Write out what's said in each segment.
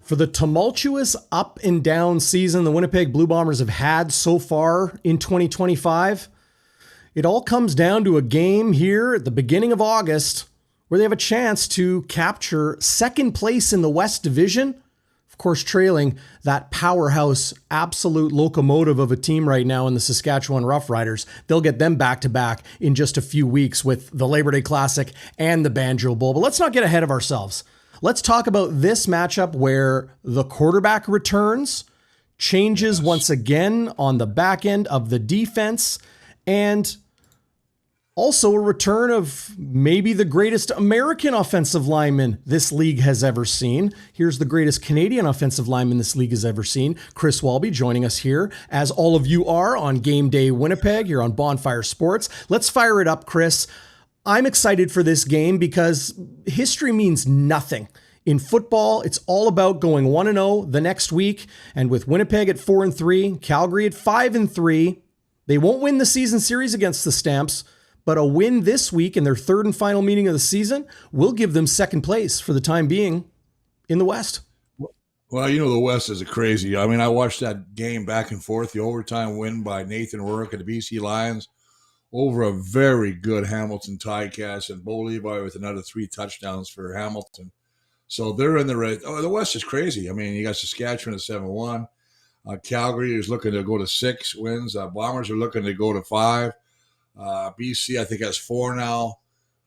For the tumultuous up and down season the Winnipeg Blue Bombers have had so far in 2025, it all comes down to a game here at the beginning of August where they have a chance to capture second place in the West Division. Of course, trailing that powerhouse, absolute locomotive of a team right now in the Saskatchewan Roughriders. They'll get them back-to-back in just a few weeks with the Labor Day Classic and the Banjo Bowl. But let's not get ahead of ourselves. Let's talk about this matchup where the quarterback returns, changes once again on the back end of the defense, and also a return of maybe the greatest American offensive lineman this league has ever seen. Here's the greatest Canadian offensive lineman this league has ever seen. Chris Walby joining us here, as all of you are, on GameDay Winnipeg here on Bonfire Sports. Let's fire it up, Chris. I'm excited for this game because history means nothing. In football, it's all about going 1-0 the next week. And with Winnipeg at 4-3, Calgary at 5-3, they won't win the season series against the Stamps, but a win this week in their third and final meeting of the season will give them second place for the time being in the West. Well, you know, the West is crazy. I mean, I watched that game back and forth, the overtime win by Nathan Rourke and the BC Lions over a very good Hamilton Ticats, and Bo Levi with another 3 touchdowns for Hamilton. So they're in the race. Oh, the West is crazy. I mean, you got Saskatchewan at 7-1. Calgary is looking to go to 6 wins. Bombers are looking to go to 5. BC, I think, has 4 now.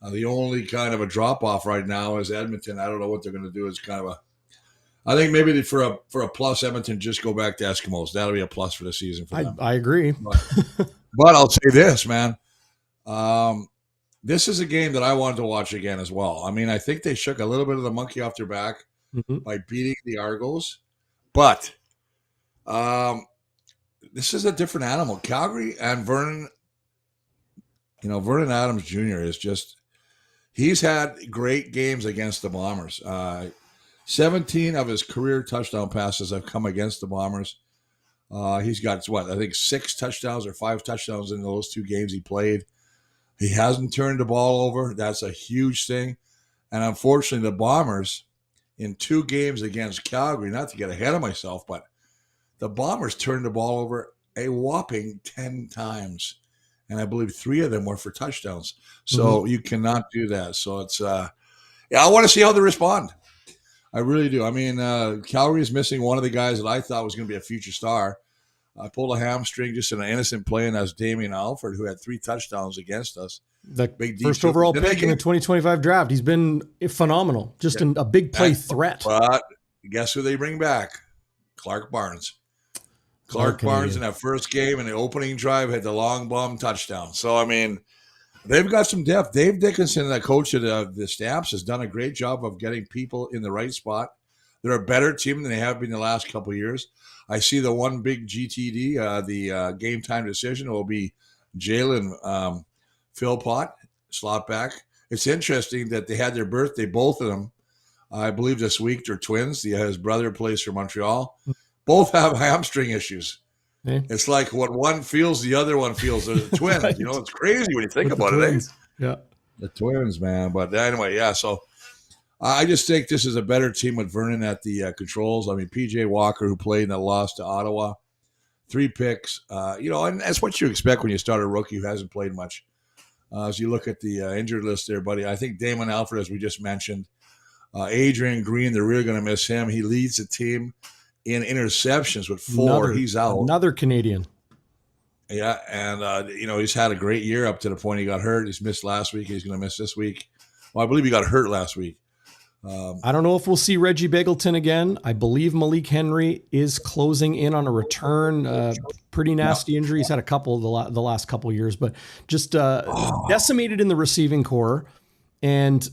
The only kind of a drop-off right now is Edmonton. I don't know what they're going to do. It's kind of a – I think maybe for a plus, Edmonton just go back to Eskimos. That'll be a plus for the season for them. I agree. But I'll say this, man. This is a game that I wanted to watch again as well. I mean, I think they shook a little bit of the monkey off their back by beating the Argos. But this is a different animal. Calgary and Vernon Adams Jr. is just – he's had great games against the Bombers. 17 of his career touchdown passes have come against the Bombers. He's got, I think 6 touchdowns or 5 touchdowns in those 2 games he played. He hasn't turned the ball over. That's a huge thing. And unfortunately, the Bombers, in 2 games against Calgary, not to get ahead of myself, but the Bombers turned the ball over a whopping 10 times. And I believe 3 of them were for touchdowns. So you cannot do that. So it's, I want to see how they respond. I really do. I mean, Calgary is missing one of the guys that I thought was going to be a future star. I pulled a hamstring just in an innocent play, and that's Damien Alford, who had 3 touchdowns against us. The first overall pick in the 2025 draft. He's been phenomenal. Just a big play threat. But guess who they bring back? Clark Barnes. Clark Barnes in that first game in the opening drive had the long bomb touchdown. So, I mean, they've got some depth. Dave Dickinson, the coach of the Stamps, has done a great job of getting people in the right spot. They're a better team than they have been the last couple of years. I see the one big GTD, the game time decision, will be Jalen Philpott, slot back. It's interesting that they had their birthday, both of them, I believe this week. They're twins. His brother plays for Montreal. Both have hamstring issues. Okay. It's like what one feels, the other one feels. They're the twins. Right. You know, it's crazy when you think about it. Eh? Yeah. The twins, man. But anyway, yeah, so I just think this is a better team with Vernon at the controls. I mean, P.J. Walker, who played in the loss to Ottawa, 3 picks. And that's what you expect when you start a rookie who hasn't played much. As you look at the injured list there, buddy, I think Damon Alford, as we just mentioned, Adrian Green, they're really going to miss him. He leads the team in interceptions with 4. He's out. Another Canadian. Yeah, and, he's had a great year up to the point he got hurt. He's missed last week. He's going to miss this week. Well, I believe he got hurt last week. I don't know if we'll see Reggie Begelton again. I believe Malik Henry is closing in on a return. Pretty nasty injury. He's had a couple the last couple of years, but just decimated in the receiving core. And,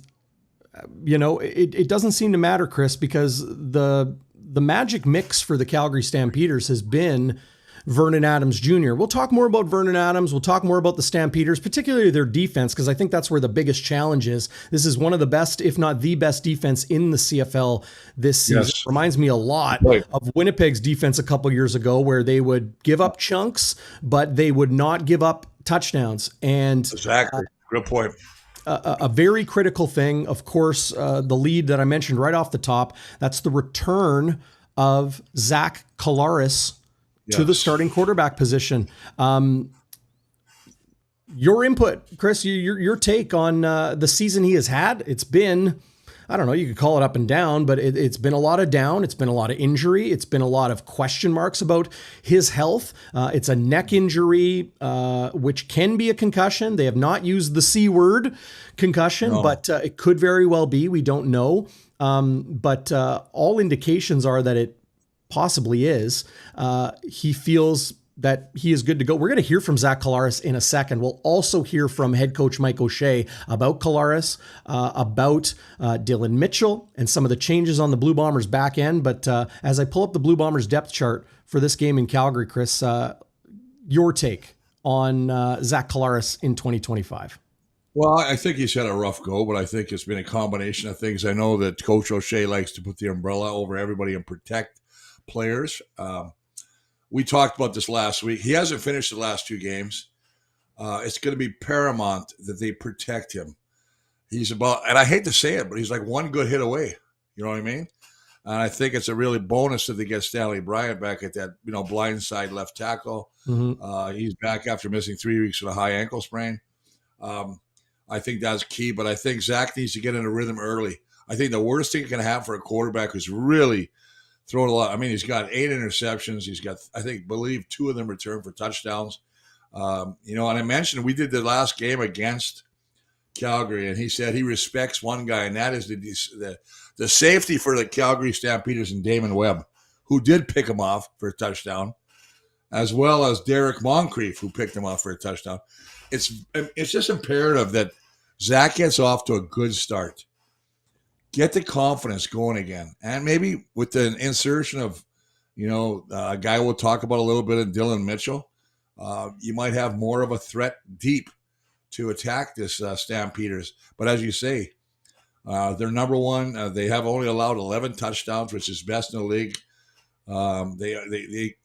it doesn't seem to matter, Chris, because the magic mix for the Calgary Stampeders has been Vernon Adams Jr. We'll talk more about Vernon Adams. We'll talk more about the Stampeders, particularly their defense, because I think that's where the biggest challenge is. This is one of the best, if not the best defense in the CFL this season. Yes. It reminds me a lot of Winnipeg's defense a couple years ago, where they would give up chunks, but they would not give up touchdowns. And exactly. Good point. a very critical thing, of course, the lead that I mentioned right off the top, that's the return of Collaros to the starting quarterback position. Your input, Chris, your take on the season he has had. It's been, I don't know, you could call it up and down, but it's been a lot of down. It's been a lot of injury. It's been a lot of question marks about his health. It's a neck injury, which can be a concussion. They have not used the C word, concussion, but it could very well be. We don't know. But all indications are that it possibly is. He feels that he is good to go. We're going to hear from Collaros in a second. We'll also hear from head coach Mike O'Shea about Collaros, about Dylan Mitchell, and some of the changes on the Blue Bombers back end. But as I pull up the Blue Bombers depth chart for this game in Calgary, Chris, your take on Collaros in 2025. Well, I think he's had a rough go, but I think it's been a combination of things. I know that Coach O'Shea likes to put the umbrella over everybody and protect players. We talked about this last week. He hasn't finished the last 2 games. It's going to be paramount that they protect him. He's about, and I hate to say it, but he's like one good hit away. You know what I mean? And I think it's a really bonus that they get Stanley Bryant back at that, blindside left tackle. Mm-hmm. He's back after missing 3 weeks with a high ankle sprain. I think that's key, but I think Zach needs to get in a rhythm early. I think the worst thing that can happen for a quarterback who's really thrown a lot. I mean, he's got 8 interceptions. He's got, believe 2 of them returned for touchdowns. And I mentioned we did the last game against Calgary, and he said he respects one guy, and that is the safety for the Calgary Stampeders and Damon Webb, who did pick him off for a touchdown, as well as Derek Moncrief, who picked him off for a touchdown. It's just imperative that Zach gets off to a good start. Get the confidence going again. And maybe with the insertion of, a guy we'll talk about a little bit of Dylan Mitchell, you might have more of a threat deep to attack this Stampeders. But as you say, they're number one. They have only allowed 11 touchdowns, which is best in the league.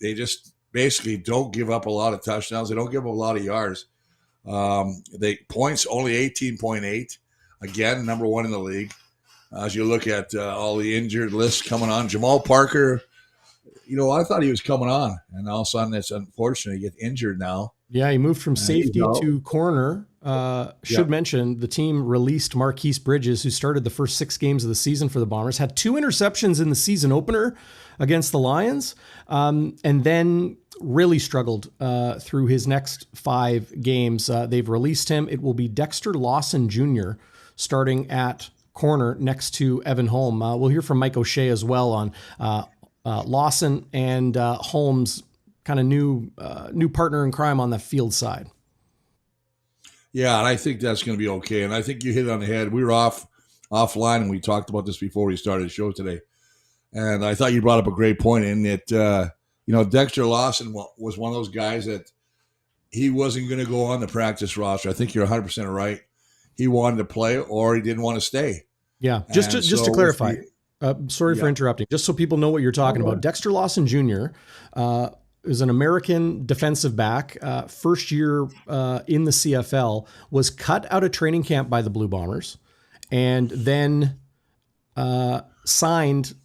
They just basically don't give up a lot of touchdowns. They don't give up a lot of yards. They points only 18.8. Again, number one in the league. As you look at all the injured lists coming on, Jamal Parker, I thought he was coming on, and all of a sudden it's unfortunate he gets injured now. Yeah, he moved from safety to corner. Should mention the team released Marquise Bridges, who started the first 6 games of the season for the Bombers, had 2 interceptions in the season opener against the Lions, and then really struggled through his next 5 games. They've released him. It will be Dexter Lawson Jr. starting at corner next to Evan Holm. We'll hear from Mike O'Shea as well on Lawson and Holm's kind of new partner in crime on the field side. Yeah, and I think that's going to be okay. And I think you hit it on the head. We were offline, and we talked about this before we started the show today. And I thought you brought up a great point in that, Dexter Lawson was one of those guys that he wasn't going to go on the practice roster. I think you're 100% right. He wanted to play or he didn't want to stay. Yeah, just to clarify, sorry for interrupting, just so people know what you're talking about. Dexter Lawson Jr. Is an American defensive back, first year in the CFL, was cut out of training camp by the Blue Bombers, and then signed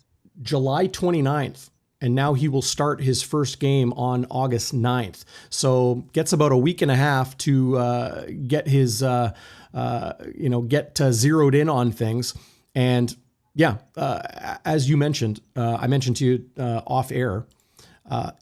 July 29th. And now he will start his first game on August 9th. So gets about a week and a half to get his, zeroed in on things. And as you mentioned, I mentioned to you off air,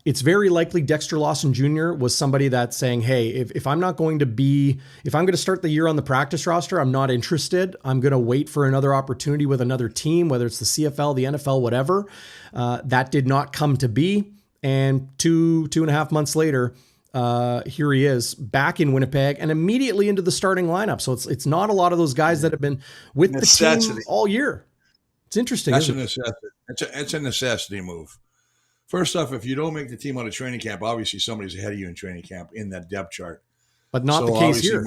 it's very likely Dexter Lawson Jr. was somebody that's saying, hey, if I'm going to start the year on the practice roster, I'm not interested. I'm going to wait for another opportunity with another team, whether it's the CFL, the NFL, whatever. That did not come to be. And two and a half months later, here he is back in Winnipeg and immediately into the starting lineup. So it's not a lot of those guys that have been with the team all year. It's interesting. That's a necessity. It's a necessity move. First off, if you don't make the team out of training camp, obviously somebody's ahead of you in training camp in that depth chart. But not the case here.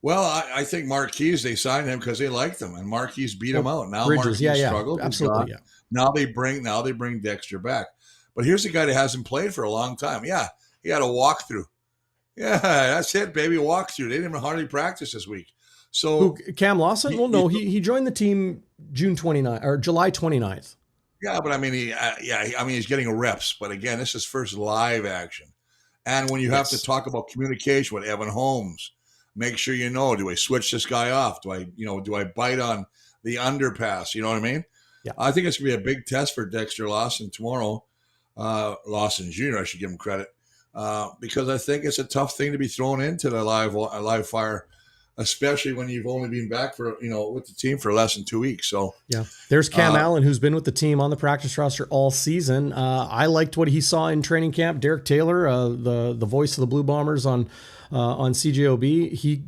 I think Marquise, they signed him because they liked him, and Marquise beat him out. Now Bridges, Marquise struggled. Absolutely, yeah. Now they bring Dexter back. But here's a guy that hasn't played for a long time. Yeah, he had a walkthrough. Yeah, that's it, baby, walkthrough. They didn't even hardly practice this week. So Cam Lawson? Well, no, he joined the team June 29th or July 29th. Yeah, but I mean, he's getting reps. But again, this is first live action. And when you have to talk about communication with Evan Holmes, make sure you know, do I switch this guy off? Do I bite on the underpass? You know what I mean? Yeah. I think it's going to be a big test for Dexter Lawson tomorrow. Lawson Jr., I should give him credit. Because I think it's a tough thing to be thrown into the live fire, especially when you've only been back for, with the team for less than 2 weeks. So yeah, there's Cam Allen, who's been with the team on the practice roster all season. I liked what he saw in training camp. Derek Taylor, the voice of the Blue Bombers on CJOB, he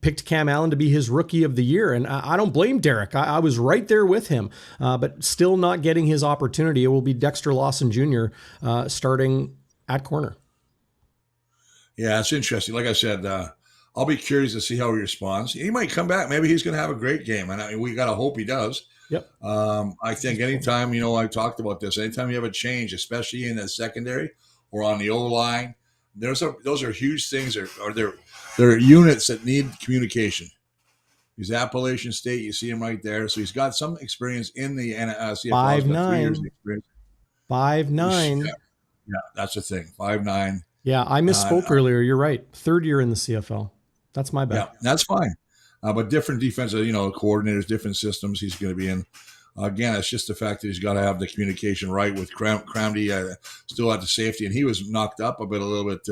picked Cam Allen to be his rookie of the year. And I don't blame Derek. I was right there with him, but still not getting his opportunity. It will be Dexter Lawson Jr. Starting at corner. Yeah, it's interesting. Like I said, I'll be curious to see how he responds. He might come back. Maybe he's going to have a great game, and we got to hope he does. Yep. I think anytime, I talked about this, anytime you have a change, especially in the secondary or on the O-line, those are huge things, or they're units that need communication. He's Appalachian State. You see him right there. So he's got some experience in the CFL. 5'9". 5'9". Yeah, that's the thing. 5'9". Yeah, I misspoke earlier. You're right. Third year in the CFL. That's my bad. Yeah, that's fine. But different defensive, coordinators, different systems he's going to be in. Again, it's just the fact that he's got to have the communication right with Cramdy still at the safety. And he was knocked up a little bit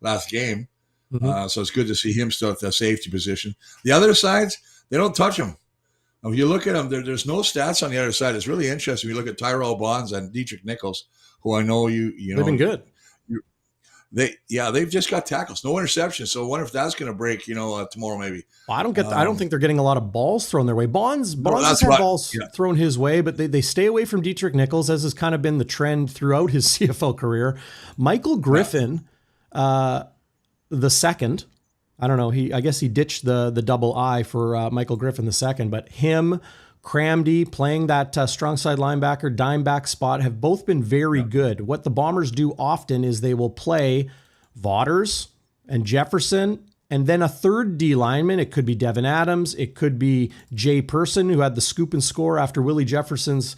last game. Mm-hmm. So it's good to see him still at the safety position. The other sides, they don't touch him. If you look at them, there's no stats on the other side. It's really interesting. You look at Tyrell Bonds and Dietrich Nichols, who I know you know. They've been good. They've just got tackles, no interceptions. So I wonder if that's going to break, tomorrow maybe. Well, I don't think they're getting a lot of balls thrown their way. Bonds has had balls thrown his way, but they stay away from Dietrich Nichols, as has kind of been the trend throughout his CFL career. Michael Griffin, the second, I don't know. I guess he ditched the double I for Michael Griffin the second, but him, Cramdy playing that strong side linebacker, dime back spot have both been very good. What the Bombers do often is they will play Vaughters and Jefferson and then a third D lineman. It could be Devin Adams. It could be Jay Person, who had the scoop and score after Willie Jefferson's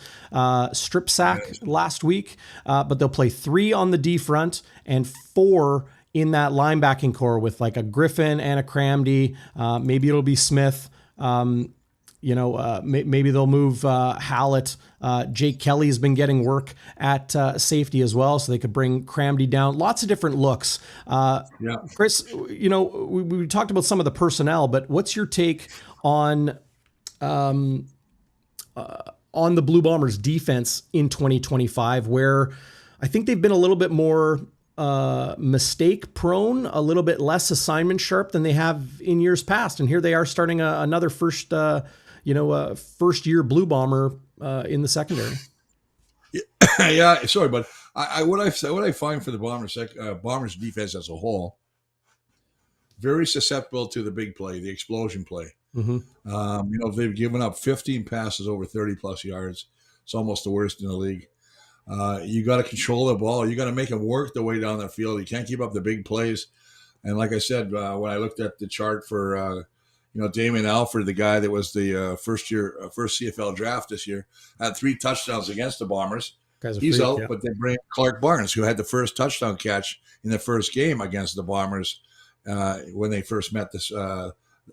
strip sack last week. But they'll play 3 on the D front and 4 in that linebacking core with like a Griffin and a Cramdy. Maybe it'll be Smith. Maybe they'll move Hallett. Jake Kelly has been getting work at safety as well, so they could bring Cramdy down. Lots of different looks. Chris, we talked about some of the personnel, but what's your take on the Blue Bombers defense in 2025, where I think they've been a little bit more mistake prone, a little bit less assignment sharp than they have in years past. And here they are starting another first year Blue Bomber in the secondary. Yeah, sorry, but what I find for the Bombers defense as a whole, very susceptible to the big play, the explosion play. Mm-hmm. They've given up 15 passes over 30 plus yards. It's almost the worst in the league. You got to control the ball. You got to make them work their way down the field. You can't keep up the big plays. And like I said, when I looked at the chart for, Damien Alford, the guy that was the first CFL draft this year, had 3 touchdowns against the Bombers. He's out, but they bring Clark Barnes, who had the first touchdown catch in the first game against the Bombers when they first met this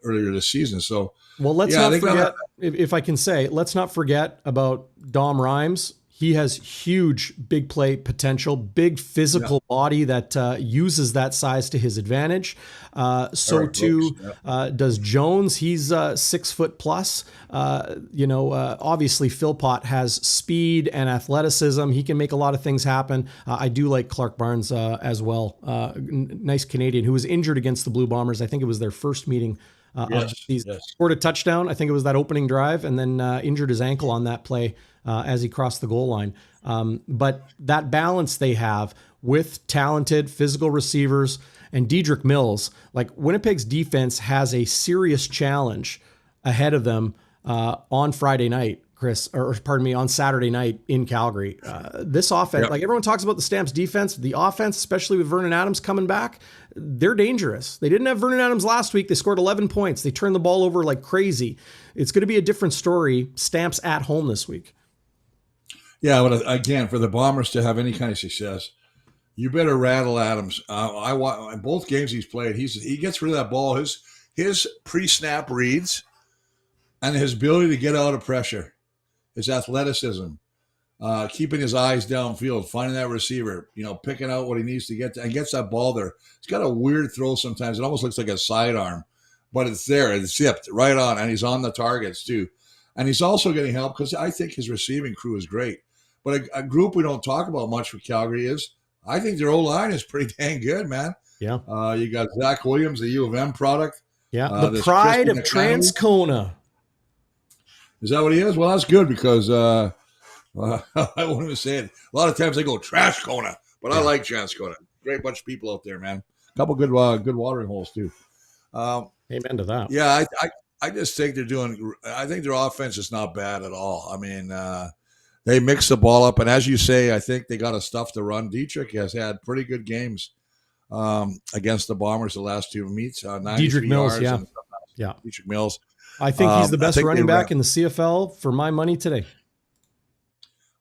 earlier this season. So, well, let's not forget, if I can say, let's not forget about Dom Rhymes. He has huge big play potential, big physical body that uses that size to his advantage. Does Jones. He's 6 foot plus. Obviously Philpott has speed and athleticism. He can make a lot of things happen. I do like Clark Barnes as well. Nice Canadian who was injured against the Blue Bombers. I think it was their first meeting. Scored a touchdown. I think it was that opening drive, and then injured his ankle on that play as he crossed the goal line. But that balance they have with talented physical receivers and Dedrick Mills, like Winnipeg's defense has a serious challenge ahead of them on Friday night Chris, or pardon me, on Saturday night in Calgary. This offense, like everyone talks about the Stamps defense, the offense, especially with Vernon Adams coming back, they're dangerous. They didn't have Vernon Adams last week. They scored 11 points. They turned the ball over like crazy. It's going to be a different story. Stamps at home this week. Yeah, but again, for the Bombers to have any kind of success, you better rattle Adams. In both games he's played, he gets rid of that ball. His pre-snap reads and his ability to get out of pressure, his athleticism, keeping his eyes downfield, finding that receiver, picking out what he needs to get to, and gets that ball there. He's got a weird throw sometimes. It almost looks like a sidearm, but it's there. It's zipped right on, and he's on the targets too. And he's also getting help because I think his receiving crew is great. But a group we don't talk about much for Calgary is, I think their O-line is pretty dang good, man. Yeah. You got Zach Williams, the U of M product. Yeah, the pride of Transcona. Is that what he is? Well, that's good because I won't even say it. A lot of times they go trash Kona, but I like Transcona. Great bunch of people out there, man. A couple good watering holes too. Amen to that. Yeah, I just think I think their offense is not bad at all. I mean, they mix the ball up, and as you say, I think they got a stuff to run. Dietrich has had pretty good games against the Bombers the last two meets. Dietrich Mills, yeah. Dietrich Mills. I think he's the best running back in the CFL for my money today.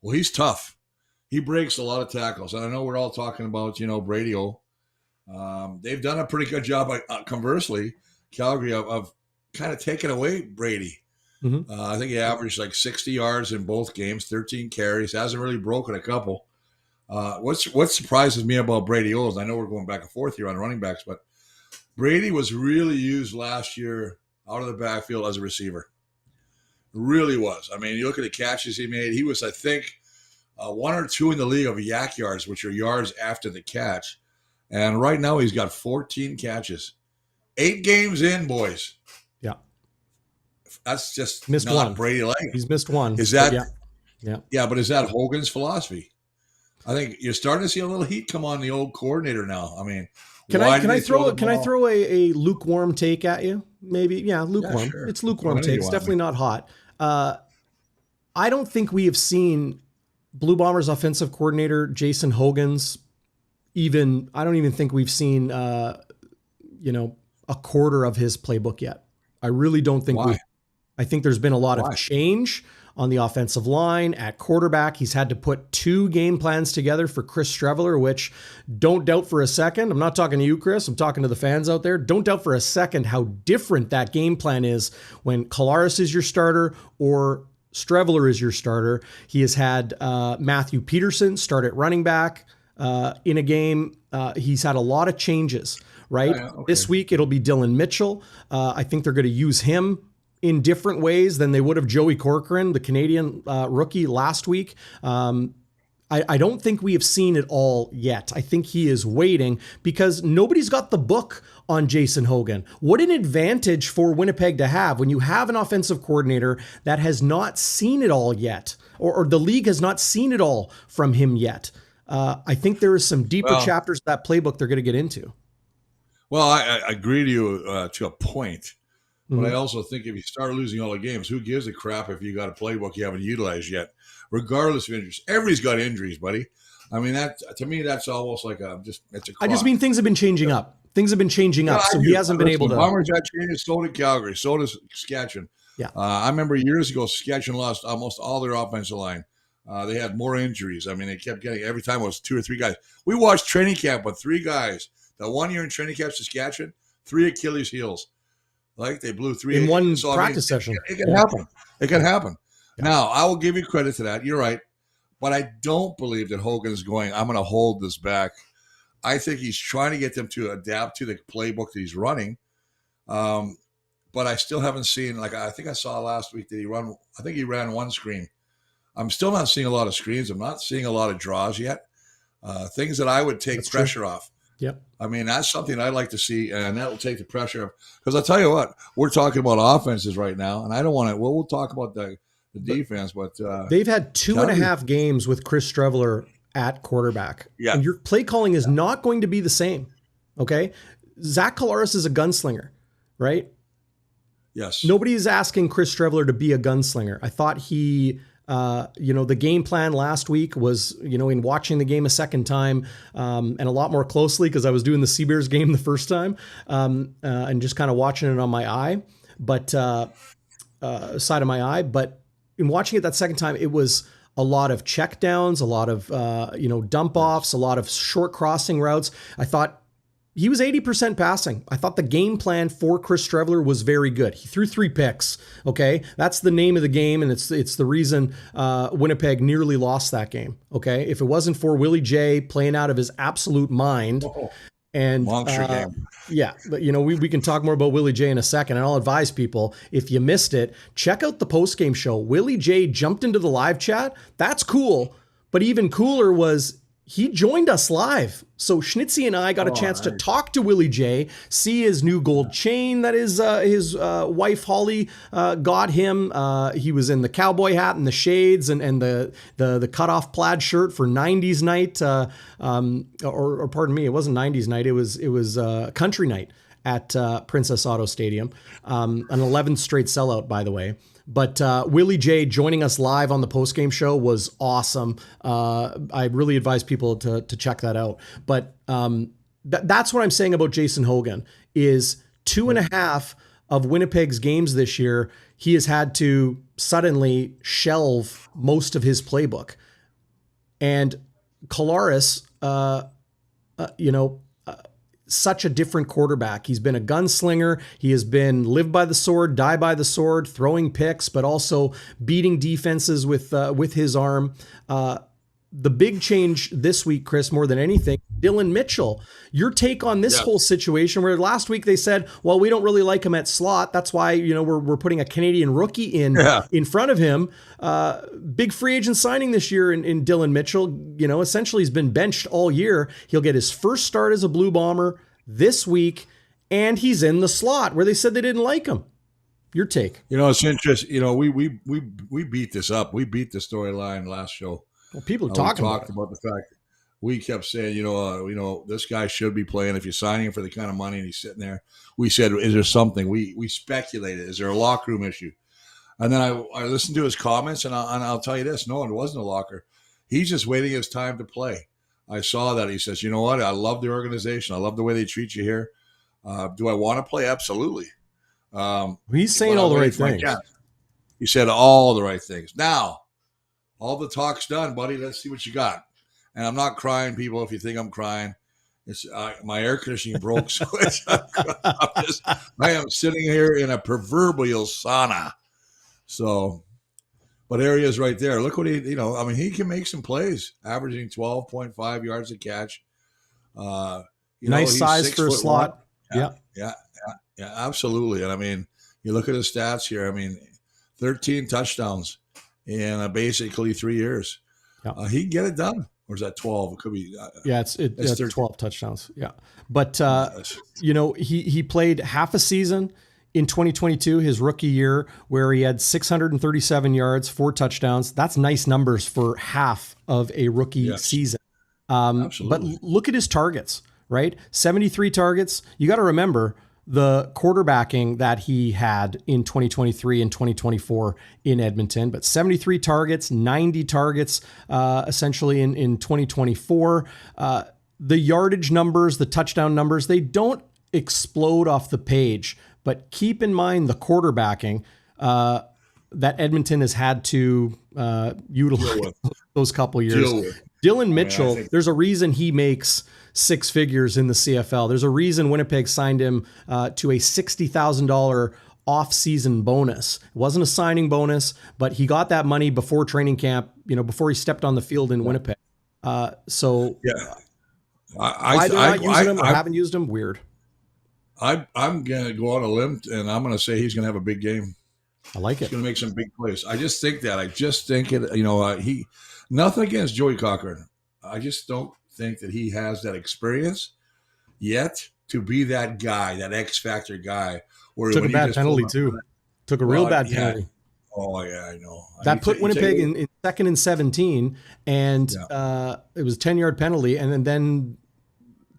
Well, he's tough. He breaks a lot of tackles. And I know we're all talking about, Brady. They've done a pretty good job, conversely, Calgary, of kind of taking away Brady. Mm-hmm. I think he averaged like 60 yards in both games, 13 carries. Hasn't really broken a couple. What surprises me about Brady is, I know we're going back and forth here on running backs, but Brady was really used last year out of the backfield as a receiver. Really was. I mean, you look at the catches he made. He was, I think, 1 or 2 in the league of yak yards, which are yards after the catch. And right now he's got 14 catches. 8 games in, boys. Yeah. That's just missed not one. Brady like. He's missed one. Is that? Yeah. But is that Hogan's philosophy? I think you're starting to see a little heat come on the old coordinator now. I mean, can I throw a lukewarm take at you? Maybe, lukewarm. Yeah, sure. It's lukewarm take. It's definitely not hot. I don't think we have seen Blue Bombers offensive coordinator Jason Hogan's I don't even think we've seen a quarter of his playbook yet. I really don't think I think there's been a lot of change on the offensive line. At quarterback, he's had to put 2 game plans together for Chris Streveler, which don't doubt for a second. I'm not talking to you, Chris. I'm talking to the fans out there. Don't doubt for a second how different that game plan is when Collaros is your starter or Streveler is your starter. He has had Matthew Peterson start at running back in a game. He's had a lot of changes, right? Okay. This week, it'll be Dylan Mitchell. I think they're going to use him in different ways than they would have Joey Corcoran, the Canadian rookie, last week. I don't think we have seen it all yet. I think he is waiting because nobody's got the book on Jason Hogan. What an advantage for Winnipeg to have when you have an offensive coordinator that has not seen it all yet, or the league has not seen it all from him yet. I think there is some deeper chapters of that playbook they're going to get into. Well, I agree to you to a point. But I also think if you start losing all the games, who gives a crap if you got a playbook you haven't utilized yet, regardless of injuries? Everybody's got injuries, buddy. I mean, that to me, that's almost like it's a clock. I just mean things have been changing up. Things have been changing up, so he hasn't been able to. Bombers got changes, so did Calgary, so does Saskatchewan. Yeah. I remember years ago, Saskatchewan lost almost all their offensive line. They had more injuries. I mean, they kept getting, every time it was 2 or 3 guys. We watched training camp with 3 guys. That 1 year in training camp, Saskatchewan, 3 Achilles heels. Like they blew 3 in one practice session. It can happen. It can happen. Yeah. Now, I will give you credit to that. You're right. But I don't believe that Hogan's going, I'm going to hold this back. I think he's trying to get them to adapt to the playbook that he's running. But I still haven't seen, I think I saw last week that he ran 1 screen. I'm still not seeing a lot of screens. I'm not seeing a lot of draws yet. Things that I would take pressure off. Yep. I mean, that's something I'd like to see, and that will take the pressure off. Because I'll tell you what, we're talking about offenses right now, and I don't want to. We'll talk about the defense, but they've had 2.5 games with Chris Streveler at quarterback. Yeah. And your play calling is not going to be the same. Okay. Zach Collaros is a gunslinger, right? Yes. Nobody's asking Chris Streveler to be a gunslinger. I thought he, the game plan last week was, in watching the game a second time and a lot more closely because I was doing the Seabears game the first time and just kind of watching it on my eye, but side of my eye. But in watching it that second time, it was a lot of check downs, a lot of, dump offs, a lot of short crossing routes. I thought he was 80% passing. I thought the game plan for Chris Streveler was very good. He threw 3 picks. Okay. That's the name of the game. And it's the reason Winnipeg nearly lost that game. Okay. If it wasn't for Willie J playing out of his absolute mind and monster game. Yeah. But we can talk more about Willie J in a second. And I'll advise people, if you missed it, check out the postgame show. Willie J jumped into the live chat. That's cool. But even cooler was he joined us live. So Schnitzy and I got a chance to talk to Willie J, see his new gold chain that his wife Holly got him. He was in the cowboy hat and the shades and the cutoff plaid shirt for 90s night. Or pardon me, it wasn't 90s night. It was country night at Princess Auto Stadium. An 11th straight sellout, by the way. But Willie J joining us live on the postgame show was awesome. I really advise people to check that out. But that's what I'm saying about Jason Hogan is 2.5 of Winnipeg's games this year. He has had to suddenly shelve most of his playbook. And Collaros, such a different quarterback. He's been a gunslinger. He has been live by the sword, die by the sword, throwing picks, but also beating defenses with his arm. The big change this week, Chris, more than anything, Dylan Mitchell. Your take on this whole situation where last week they said, well, we don't really like him at slot. That's why, we're putting a Canadian rookie in front of him. Big free agent signing this year in Dylan Mitchell. Essentially he's been benched all year. He'll get his first start as a Blue Bomber this week, and he's in the slot where they said they didn't like him. Your take? It's interesting. We beat this up. We beat the storyline last show. Well, people talked about the fact that we kept saying, this guy should be playing if you're signing him for the kind of money and he's sitting there. We said, is there something? We speculated. Is there a locker room issue? And then I listened to his comments, and I'll tell you this: no, it wasn't a locker. He's just waiting his time to play. I saw that. He says, you know what? I love the organization. I love the way they treat you here. Do I want to play? Absolutely. He's saying all the right things. He said all the right things. Now, all the talk's done, buddy. Let's see what you got. And I'm not crying, people, if you think I'm crying. It's my air conditioning broke, so I am sitting here in a proverbial sauna. So, but there he is right there. Look what he can make some plays, averaging 12.5 yards a catch. Nice size for a slot. Yeah, absolutely. And you look at his stats here. 13 touchdowns in basically 3 years. Yeah. He can get it done. Or is that 12? It could be. It's 12 touchdowns. Yeah. But, he played half a season in 2022, his rookie year, where he had 637 yards, 4 touchdowns. That's nice numbers for half of a rookie season. But look at his targets, right? 73 targets. You got to remember the quarterbacking that he had in 2023 and 2024 in Edmonton, but 73 targets, 90 targets, essentially in 2024. The yardage numbers, the touchdown numbers, they don't explode off the page, but keep in mind the quarterbacking that Edmonton has had to utilize those couple years. Dylan Mitchell, there's a reason he makes 6 figures in the CFL. There's a reason Winnipeg signed him to a $60,000 off-season bonus. It wasn't a signing bonus, but he got that money before training camp, before he stepped on the field in Winnipeg. Why they're not using him or haven't used him, weird. I'm going to go on a limb, and I'm going to say he's going to have a big game. I like it. He's going to make some big plays. I just think that. I just think it, nothing against Joey Cochran. I just don't think that he has that experience yet to be that guy, that X factor guy. Where took a bad penalty too. Took a real bad penalty. Oh yeah, I know. That put Winnipeg in 2nd and 17, and it was a 10-yard penalty, and then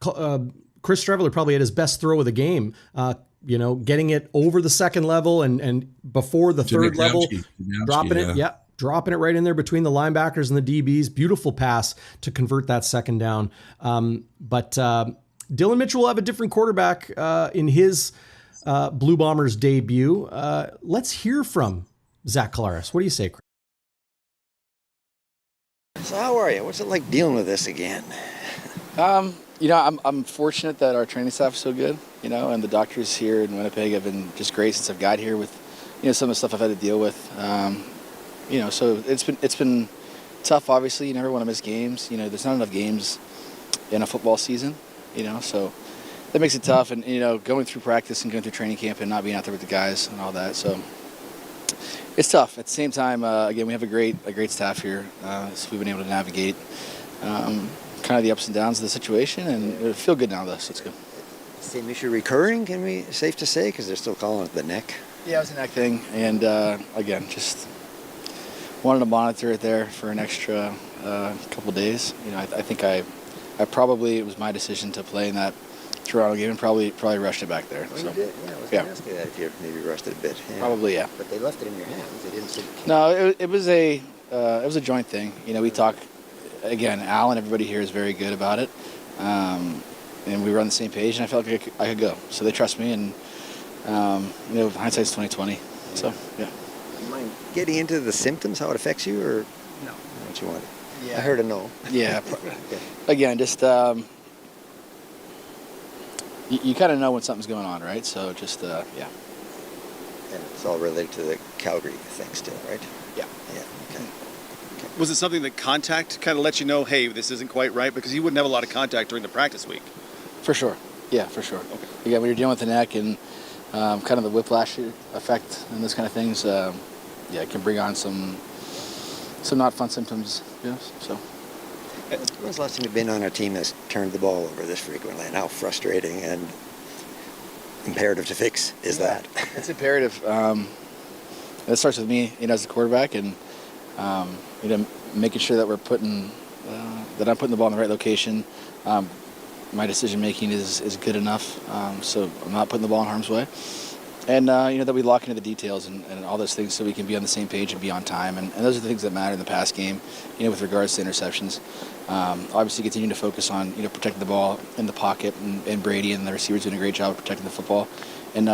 Chris Streveler probably had his best throw of the game. getting it over the second level and before the third level, dropping it. Yeah. Dropping it right in there between the linebackers and the DBs. Beautiful pass to convert that second down. But Dylan Mitchell will have a different quarterback in his Blue Bombers debut. Let's hear from Zach Collaros. What do you say, Chris? So how are you? What's it like dealing with this again? I'm fortunate that our training staff is so good, and the doctors here in Winnipeg have been just great since I've got here with, some of the stuff I've had to deal with. So it's been tough. Obviously, you never want to miss games. There's not enough games in a football season. So that makes it tough. And going through practice and going through training camp and not being out there with the guys and all that. So it's tough. At the same time, again, we have a great staff here. So we've been able to navigate kind of the ups and downs of the situation, and it feel good now though. So it's good. Same issue recurring, can we safe to say, because they're still calling it the neck. Yeah, it was a neck thing, and again, just wanted to monitor it there for an extra couple days. I think I probably, it was my decision to play in that Toronto game and probably rushed it back there. Oh, so you did? Yeah, I was going to ask you that if you maybe rushed it a bit. Yeah. Probably, yeah. But they left it in your hands. They didn't say. No, it was a joint thing. We talk again. Al and everybody here is very good about it, and we were on the same page. And I felt like I could go, so they trust me. And hindsight's 20/20. So yeah. You mind getting into the symptoms, how it affects you, or no? What you want? Yeah. I heard a no. Yeah. Again, just you kind of know when something's going on, right? So just yeah. And it's all related to the Calgary thing still, right? Yeah. Yeah. Okay. Was it something that contact kind of let you know, hey, this isn't quite right? Because you wouldn't have a lot of contact during the practice week. For sure. Yeah, for sure. Okay. Again, when you're dealing with the neck and kind of the whiplash effect and those kind of things, it can bring on some not fun symptoms. So. When's the last time you've been on a team that's turned the ball over this frequently, and how frustrating and imperative to fix is that? It's imperative. It starts with me, as the quarterback, and making sure that I'm putting the ball in the right location. My decision making is good enough, so I'm not putting the ball in harm's way. And that we lock into the details and all those things so we can be on the same page and be on time. And those are the things that matter in the pass game, with regards to interceptions. Obviously, continuing to focus on protecting the ball in the pocket, and Brady and the receivers doing a great job of protecting the football. And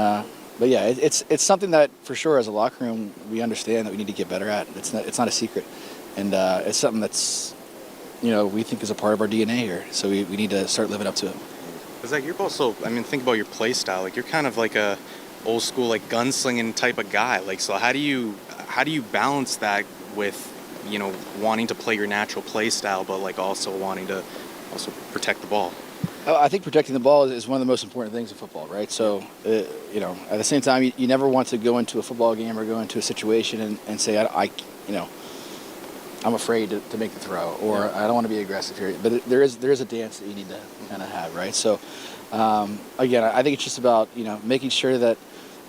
but yeah, it's something that for sure as a locker room we understand that we need to get better at. It's not a secret, and it's something that's we think is a part of our DNA here. So we need to start living up to it. Zach, you're also, think about your play style. Like, you're kind of like a old school, like, gunslinging type of guy. Like, so how do you balance that with, wanting to play your natural play style, but like also wanting to also protect the ball? I think protecting the ball is one of the most important things in football, right? So, at the same time, you never want to go into a football game or go into a situation and say, I'm afraid to make the throw, or I don't want to be aggressive here. But there is a dance that you need to kind of have, right? So, again, I think it's just about making sure that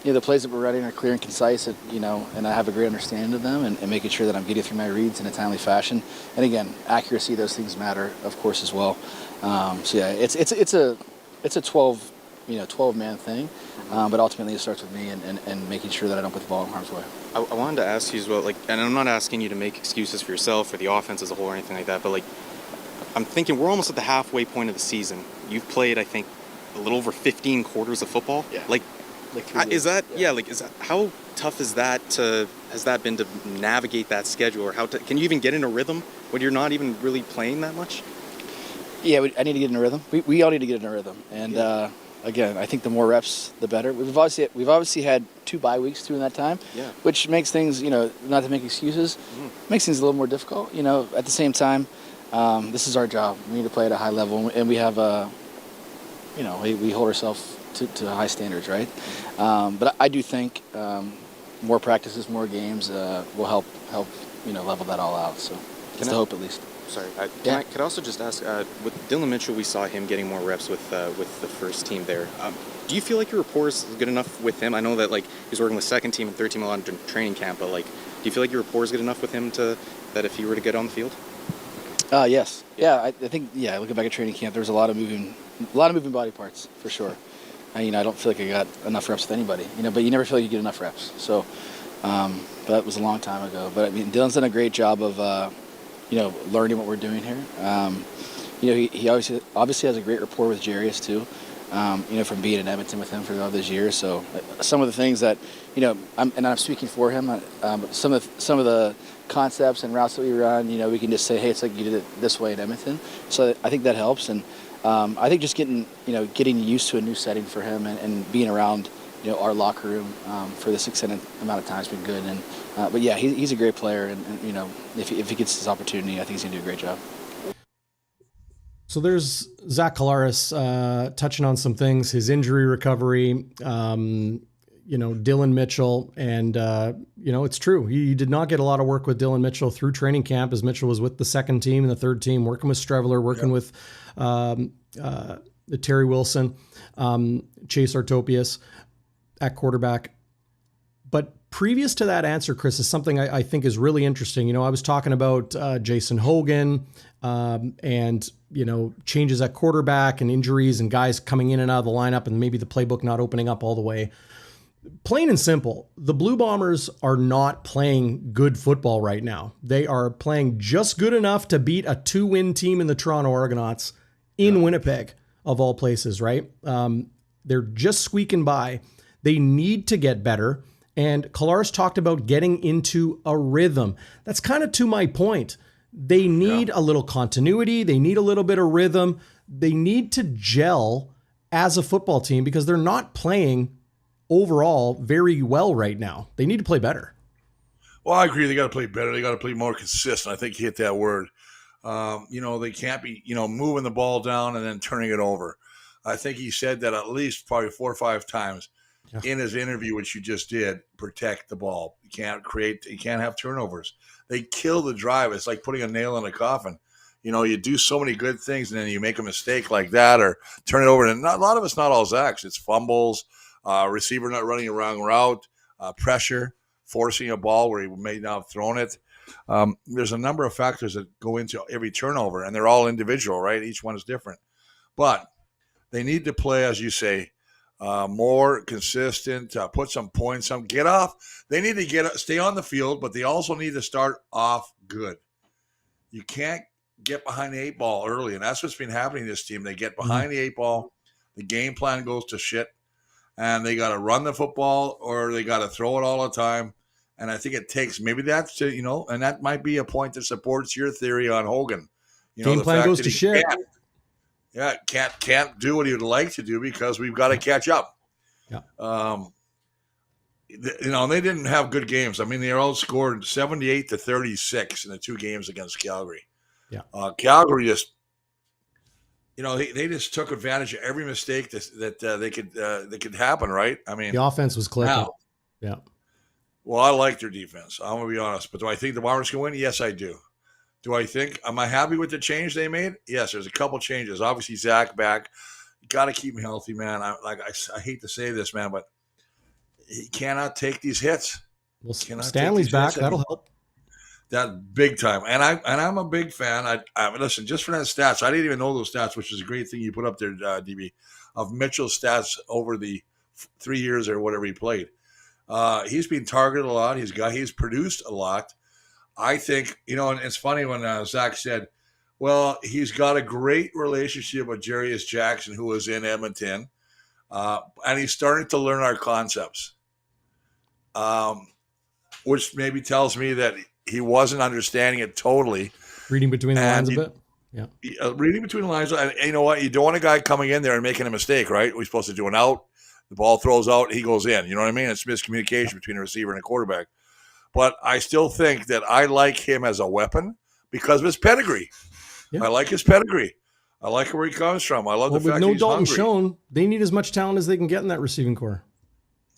the plays that we're running are clear and concise, and I have a great understanding of them, and making sure that I'm getting through my reads in a timely fashion. And again, accuracy; those things matter, of course, as well. So yeah, it's a 12-man thing, but ultimately it starts with me and making sure that I don't put the ball in harm's way. I wanted to ask you as well, and I'm not asking you to make excuses for yourself or the offense as a whole or anything like that, but I'm thinking we're almost at the halfway point of the season. You've played, I think, a little over 15 quarters of football. Yeah. How tough has that been to navigate that schedule, or can you even get in a rhythm when you're not even really playing that much? Yeah, I need to get in a rhythm. We all need to get in a rhythm, and again, I think the more reps, the better. We've obviously had 2 bye weeks through in that time, which makes things, not to make excuses, makes things a little more difficult. At the same time, this is our job. We need to play at a high level, and we have we hold ourselves to high standards, right? But I do think more practices, more games will help level that all out. So that's the hope, at least. Sorry, could I also just ask, with Dylan Mitchell, we saw him getting more reps with the first team there. Do you feel like your rapport is good enough with him? I know that he's working with second team and third team a lot in training camp, but do you feel like your rapport is good enough with him that if he were to get on the field? Yes. Yeah, I think looking back at training camp, there was a lot of moving body parts for sure. I don't feel like I got enough reps with anybody. But you never feel like you get enough reps. So, but that was a long time ago. But I mean, Dylan's done a great job of, learning what we're doing here. He obviously has a great rapport with Jarius too. From being in Edmonton with him for all those years. So some of the things that, I'm speaking for him. Some of the concepts and routes that we run, we can just say, hey, it's like you did it this way in Edmonton. So I think that helps. And I think just getting used to a new setting for him and being around, our locker room for this extended amount of time has been good. And but yeah, he's a great player. And if he gets this opportunity, I think he's gonna do a great job. So there's Zach Collaros touching on some things, his injury recovery, Dylan Mitchell. And, it's true. He did not get a lot of work with Dylan Mitchell through training camp, as Mitchell was with the second team and the third team, working with Strevler, working with Terry Wilson, Chase Artopius at quarterback. But previous to that answer, Chris, is something I think is really interesting. I was talking about Jason Hogan and, changes at quarterback and injuries and guys coming in and out of the lineup and maybe the playbook not opening up all the way. Plain and simple, the Blue Bombers are not playing good football right now. They are playing just good enough to beat a 2-win team in the Toronto Argonauts in Winnipeg, of all places, right? They're just squeaking by. They need to get better. And Collaros talked about getting into a rhythm. That's kind of to my point. They need a little continuity. They need a little bit of rhythm. They need to gel as a football team because they're not playing overall very well right now. They need to play better. Well, I agree. They got to play better. They got to play more consistent. I think you hit that word. They can't be, moving the ball down and then turning it over. I think he said that at least probably 4 or 5 times in his interview, which you just did. Protect the ball. You can't have turnovers. They kill the drive. It's like putting a nail in a coffin. You do so many good things and then you make a mistake like that or turn it over. And a lot of it's not all Zach's. It's fumbles, receiver not running a wrong route, pressure, forcing a ball where he may not have thrown it. There's a number of factors that go into every turnover, and they're all individual, right? Each one is different. But they need to play, as you say, more consistent, put some points on, get off. They need to stay on the field, but they also need to start off good. You can't get behind the 8 ball early, and that's what's been happening to this team. They get behind the 8 ball, the game plan goes to shit, and they got to run the football or they got to throw it all the time. And I think it takes maybe that's to, and that might be a point that supports your theory on Hogan. Game plan goes to shit. Can't do what he would like to do because we've got to catch up. Yeah. They didn't have good games. I mean, they all scored 78-36 in the 2 games against Calgary. Yeah. Calgary just, they just took advantage of every mistake that could happen. Right. I mean, the offense was clicking. Yeah. Well, I like their defense. I'm going to be honest. But do I think the Bombers can win? Yes, I do. Am I happy with the change they made? Yes, there's a couple changes. Obviously, Zach back. You got to keep him healthy, man. I hate to say this, man, but he cannot take these hits. Well, Stanley's back. That'll help. That big time. And I'm a big fan. I listen, just for that stats, I didn't even know those stats, which is a great thing you put up there, DB, of Mitchell's stats over the 3 years or whatever he played. He's been targeted a lot. He's produced a lot. I think, and it's funny when Zach said, well, he's got a great relationship with Jarius Jackson, who was in Edmonton, and he's starting to learn our concepts, which maybe tells me that he wasn't understanding it totally. Reading between the lines a bit. Yeah. Reading between the lines. And you know what? You don't want a guy coming in there and making a mistake, right? We're supposed to do an out. The ball throws out, he goes in. You know what I mean? It's miscommunication between a receiver and a quarterback. But I still think that I like him as a weapon because of his pedigree. Yeah. I like his pedigree. I like where he comes from. I love the fact that he's Dalton hungry. Schoen, they need as much talent as they can get in that receiving core.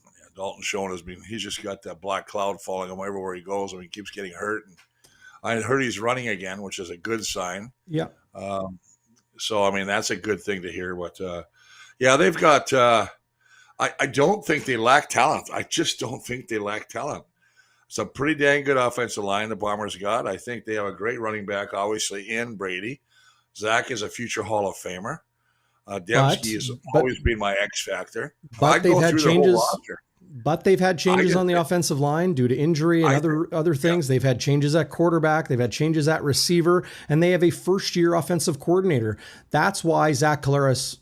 Yeah, Dalton Schoen he's just got that black cloud falling him everywhere he goes. I mean, he keeps getting hurt. And I heard he's running again, which is a good sign. Yeah. So, I mean, that's a good thing to hear. But, they've got I don't think they lack talent. I just don't think they lack talent. It's a pretty dang good offensive line the Bombers got. I think they have a great running back, obviously, in Brady. Zach is a future Hall of Famer. Dembski has always been my X factor. But they've had changes. But they've had changes on the offensive line due to injury and other things. Yeah. They've had changes at quarterback. They've had changes at receiver, and they have a first-year offensive coordinator. That's why Zach Collaros,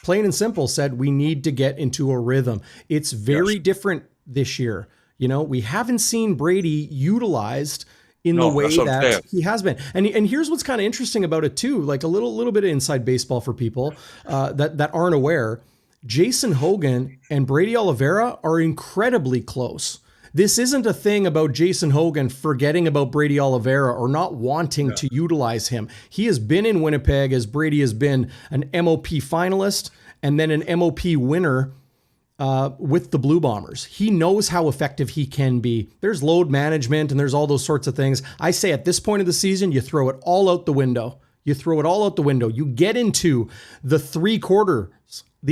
plain and simple, said we need to get into a rhythm. It's very different this year. You know, we haven't seen Brady utilized in the way that he has been. And here's what's kind of interesting about it too, like a little bit of inside baseball for people that aren't aware. Jason Hogan and Brady Oliveira are incredibly close. This isn't a thing about Jason Hogan forgetting about Brady Oliveira or not wanting to utilize him. He has been in Winnipeg as Brady has been an MOP finalist and then an MOP winner with the Blue Bombers. He knows how effective he can be. There's load management and there's all those sorts of things. I say at this point of the season, you throw it all out the window. You throw it all out the window. You get into the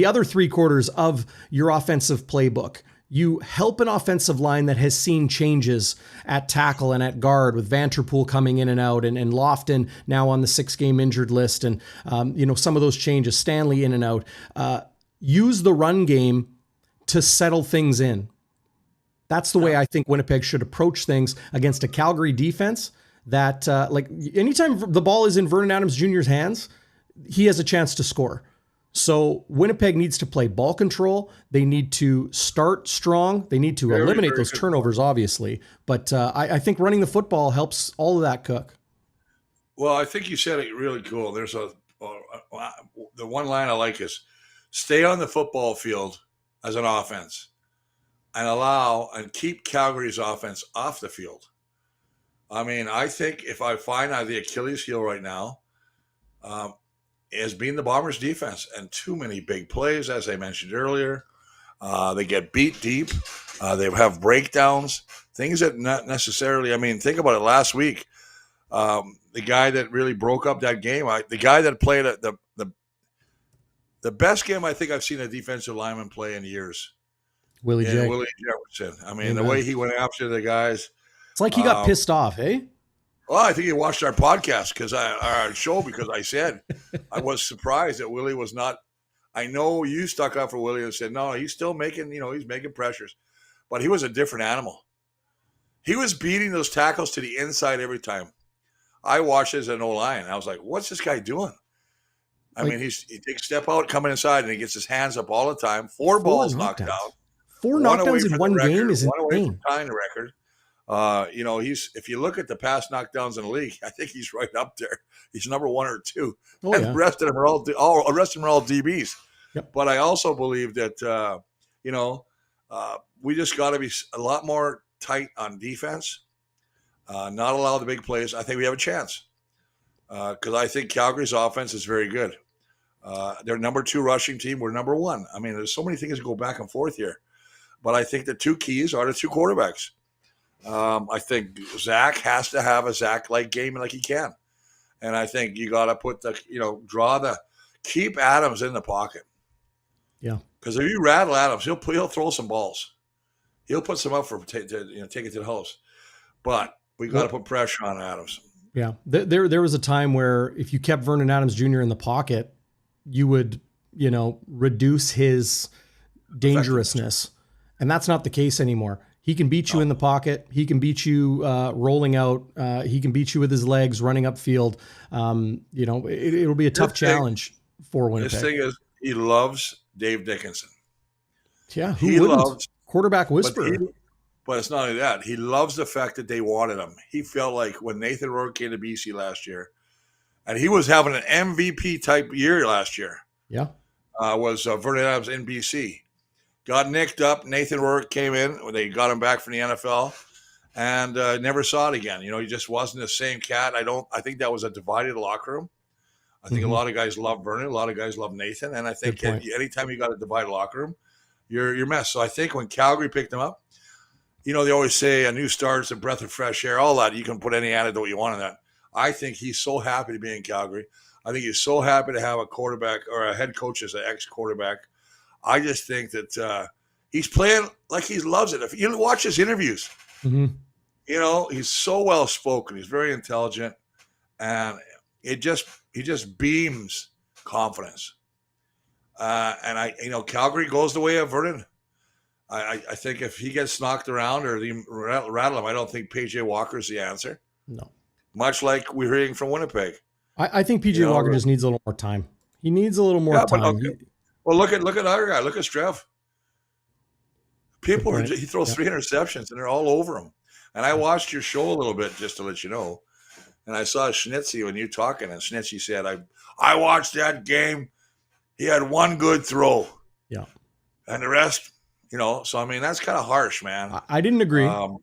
other three quarters of your offensive playbook. You help an offensive line that has seen changes at tackle and at guard with Vanterpool coming in and out and Lofton now on the 6-game injured list. And, some of those changes, Stanley in and out. Use the run game to settle things in. That's the way I think Winnipeg should approach things against a Calgary defense that, anytime the ball is in Vernon Adams Jr.'s hands, he has a chance to score. So Winnipeg needs to play ball control. They need to start strong. They need to eliminate those turnovers, obviously. But I think running the football helps all of that cook. Well, I think you said it really cool. There's the one line I like is stay on the football field as an offense and keep Calgary's offense off the field. I mean, I think if I find out the Achilles heel right now, has been the Bombers defense and too many big plays, as I mentioned earlier. They get beat deep. They have breakdowns, things that not necessarily, think about it last week. The guy that really broke up that game, the guy that played the best game I think I've seen a defensive lineman play in years. Willie Jefferson. The way he went after the guys. It's like he got pissed off, hey? Well, I think he watched our podcast because I said I was surprised that Willie was not. I know you stuck up for Willie and said, no, he's still making, he's making pressures. But he was a different animal. He was beating those tackles to the inside every time. I watched as an O-line. I was like, what's this guy doing? He takes a step out, coming inside, and he gets his hands up all the time. Four balls knocked down. 4 knockdowns in one game is one away insane. from tying the record. If you look at the past knockdowns in the league, I think he's right up there. He's number 1 or 2. And the rest of them are all DBs. Yep. But I also believe that we just got to be a lot more tight on defense, not allow the big plays. I think we have a chance because I think Calgary's offense is very good. They're number 2 rushing team. We're number 1. There's so many things that go back and forth here. But I think the 2 keys are the 2 quarterbacks. I think Zach has to have a Zach-like game like he can. And I think you got to put keep Adams in the pocket. Yeah. Because if you rattle Adams, he'll throw some balls. He'll put some up for take it to the house. But we got to put pressure on Adams. Yeah. There was a time where if you kept Vernon Adams Jr. in the pocket, you would, reduce his dangerousness. And that's not the case anymore. He can beat you in the pocket. He can beat you rolling out. He can beat you with his legs running upfield. It'll be a tough challenge for Winnipeg. This thing is, he loves Dave Dickinson. Yeah, who wouldn't? Quarterback whisperer. But it's not only that. He loves the fact that they wanted him. He felt like when Nathan Rourke came to BC last year, and he was having an MVP type year last year. Yeah, was Vernon Adams in BC. Got nicked up. Nathan Rourke came in. They got him back from the NFL and never saw it again. He just wasn't the same cat. I think that was a divided locker room. I think a lot of guys love Vernon. A lot of guys love Nathan. And I think anytime you got a divided locker room, you're messed. So I think when Calgary picked him up, they always say a new start is a breath of fresh air, all that. You can put any anecdote you want on that. I think he's so happy to be in Calgary. I think he's so happy to have a quarterback or a head coach as an ex-quarterback. I just think that he's playing like he loves it. If you watch his interviews, he's so well spoken. He's very intelligent, and he just beams confidence. And Calgary goes the way of Vernon. I think if he gets knocked around or they rattle him, I don't think PJ Walker's the answer. No. Much like we're hearing from Winnipeg. I think PJ Walker just needs a little more time. He needs a little more time. Look at our guy. Look at Strev. He throws 3 interceptions and they're all over him. And I watched your show a little bit just to let you know. And I saw Schnitzy when you talking, and Schnitzy said, I watched that game. He had one good throw. Yeah. And the rest, so I mean, that's kind of harsh, man. I didn't agree. I'm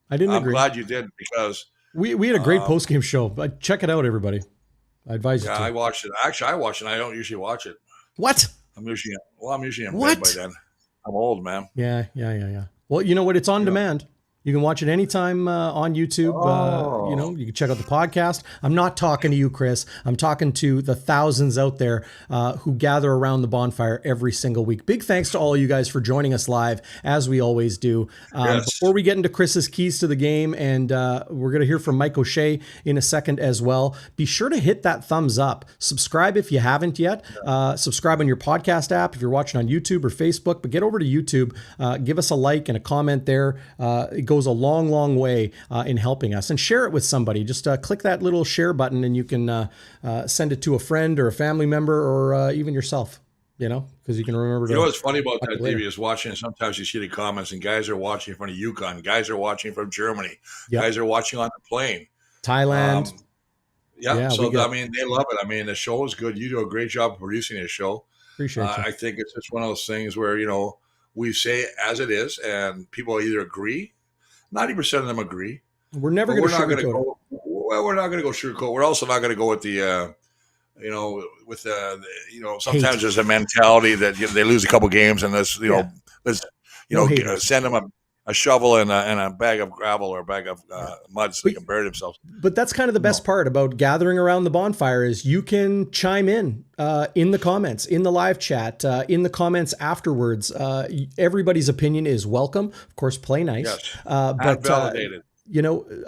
glad you did, because we had a great post-game show. Check it out, everybody. I advise you to. I watched it. Actually, I watched it. I don't usually watch it. What? I'm usually in bed by then. I'm old, man. Yeah. Well, you know what? It's on demand. You can watch it anytime on YouTube. You can check out the podcast. I'm not talking to you, Chris. I'm talking to the thousands out there who gather around the bonfire every single week. Big thanks to all of you guys for joining us live, as we always do. Yes. Before we get into Chris's keys to the game, and we're going to hear from Mike O'Shea in a second as well, be sure to hit that thumbs up. Subscribe if you haven't yet. Subscribe on your podcast app if you're watching on YouTube or Facebook. But get over to YouTube. Give us a like and a comment there. It goes a long way in helping us, and share it with somebody. Just click that little share button and you can send it to a friend or a family member or even yourself, because you can remember. You know what's funny about that, Davey, is watching. Sometimes you see the comments and guys are watching from the Yukon, guys are watching from Germany, guys are watching on the plane, Thailand. I mean, they love it. I mean, the show is good. You do a great job of producing this show. Appreciate it. I think it's just one of those things where, we say it as it is, and people either agree. 90% of them agree. We're never going to sugarcoat. We're not going to go sugarcoat. We're also not going to go with the, sometimes there's a mentality that they lose a couple games and let's send them a shovel and a bag of gravel or a bag of mud so they can bury themselves. But that's kind of the best part about gathering around the bonfire is you can chime in the comments, in the live chat, in the comments afterwards. Everybody's opinion is welcome. Of course, play nice. Yes. But validated.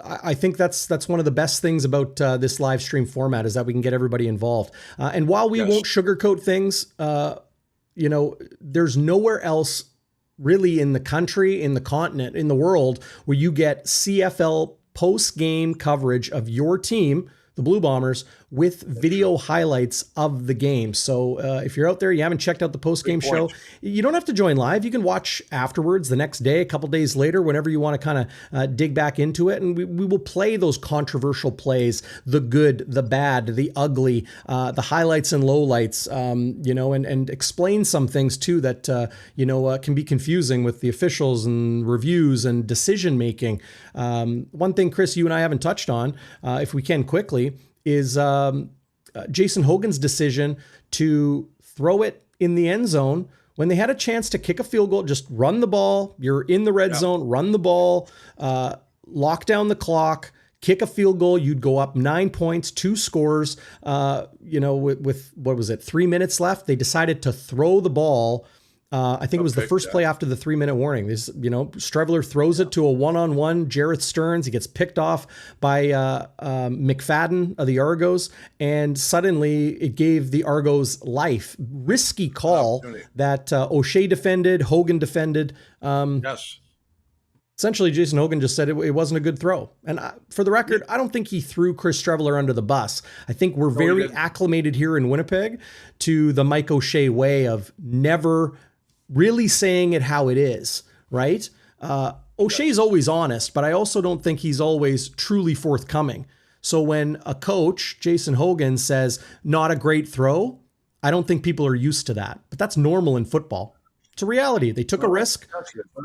I think that's one of the best things about this live stream format is that we can get everybody involved. And while we won't sugarcoat things, there's nowhere else really in the country, in the continent, in the world, where you get CFL post-game coverage of your team, the Blue Bombers, with video highlights of the game. So if you're out there, you haven't checked out the post-game show, you don't have to join live. You can watch afterwards, the next day, a couple days later, whenever you want to kind of dig back into it. And we will play those controversial plays, the good, the bad, the ugly, the highlights and lowlights, and explain some things too that, can be confusing with the officials and reviews and decision-making. One thing, Chris, you and I haven't touched on, if we can quickly, is Jason Hogan's decision to throw it in the end zone when they had a chance to kick a field goal. Just run the ball. You're in the red zone, run the ball, lock down the clock, kick a field goal. You'd go up 9 points, 2 scores, with what was it, 3 minutes left. They decided to throw the ball. I think it was the first play after the 3-minute warning. This, Strevler throws it to a one-on-one. Jarrett Stearns, he gets picked off by McFadden of the Argos, and suddenly it gave the Argos life. Risky call that O'Shea defended, Hogan defended. Essentially, Jason Hogan just said it wasn't a good throw. And for the record, I don't think he threw Chris Strevler under the bus. I think we're very acclimated here in Winnipeg to the Mike O'Shea way of never really saying it how it is, right? O'Shea's always honest, but I also don't think he's always truly forthcoming. So when a coach, Jason Hogan, says, not a great throw, I don't think people are used to that. But that's normal in football. It's a reality. They took a risk,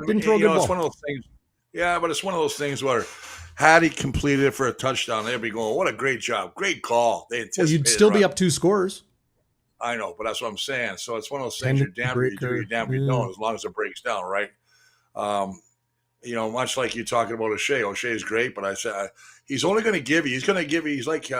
didn't throw a good ball. It's one of those things. Yeah, but it's one of those things where had he completed it for a touchdown, they'd be going, what a great job. Great call. You'd still be up 2 scores. I know, but that's what I'm saying. So it's one of those things. You're damned if you do, you're damned if you don't, as long as it breaks down, right? Much like you talking about O'Shea. O'Shea is great, but I said he's only going to give you. He's going to give you. He's like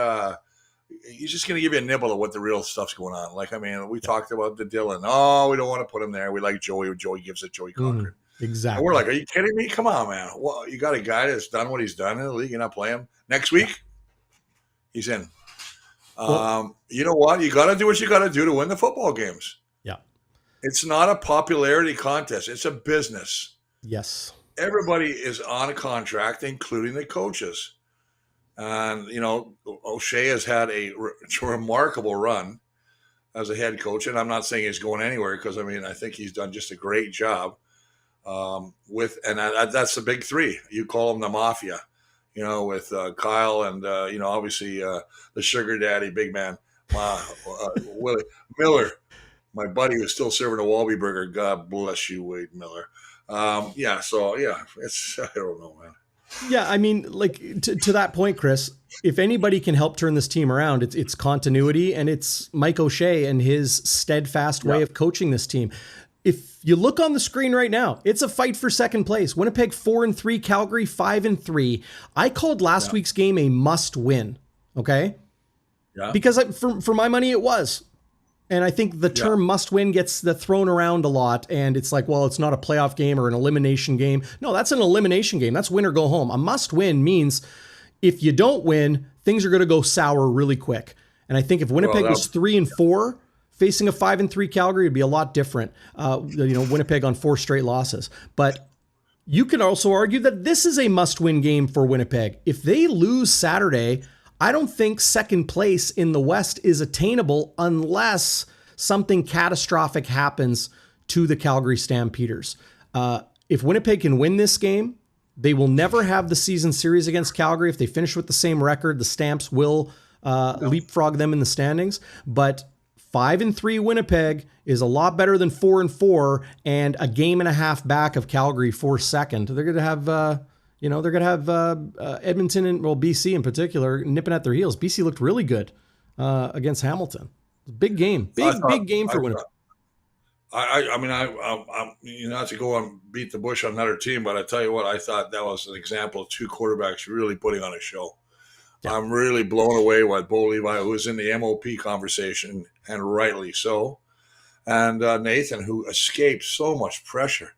he's just going to give you a nibble of what the real stuff's going on. Like, I mean, we talked about the Dylan. Oh, we don't want to put him there. We like Joey. Joey gives it. Joey Cochran. Exactly. And we're like, are you kidding me? Come on, man. Well, you got a guy that's done what he's done in the league. You're not playing him next week. He's in. You know what? You got to do what you got to do to win the football games. Yeah. It's not a popularity contest. It's a business. Yes. Everybody is on a contract, including the coaches. And, O'Shea has had a remarkable run as a head coach. And I'm not saying he's going anywhere because, I think he's done just a great job that's the big three. You call them the mafia, with Kyle and, obviously the sugar daddy, big man, Willie Miller, my buddy who's still serving a Walby burger. God bless you, Wade Miller. It's, I don't know, man. Yeah, to that point, Chris, if anybody can help turn this team around, it's continuity, and it's Mike O'Shea and his steadfast way of coaching this team. If you look on the screen right now, it's a fight for second place. Winnipeg 4-3, Calgary 5-3. I called last week's game a must win. Okay. Yeah. Because for my money, it was. And I think the term must win gets thrown around a lot. And it's like, well, it's not a playoff game or an elimination game. No, that's an elimination game. That's win or go home. A must win means if you don't win, things are going to go sour really quick. And I think if Winnipeg was 3-4, facing a 5-3 Calgary would be a lot different. Winnipeg on 4 straight losses. But you can also argue that this is a must-win game for Winnipeg. If they lose Saturday, I don't think second place in the West is attainable unless something catastrophic happens to the Calgary Stampeders. If Winnipeg can win this game, they will never have the season series against Calgary. If they finish with the same record, the Stamps will leapfrog them in the standings. But 5-3 Winnipeg is a lot better than 4-4 and a game and a half back of Calgary for second. They're going to have, Edmonton and BC in particular nipping at their heels. BC looked really good against Hamilton. Big game, big game for Winnipeg. Not to go and beat the bush on another team, but I tell you what, I thought that was an example of 2 quarterbacks really putting on a show. Yeah. I'm really blown away by Bo Levi, who was in the MOP conversation, and rightly so. And Nathan, who escaped so much pressure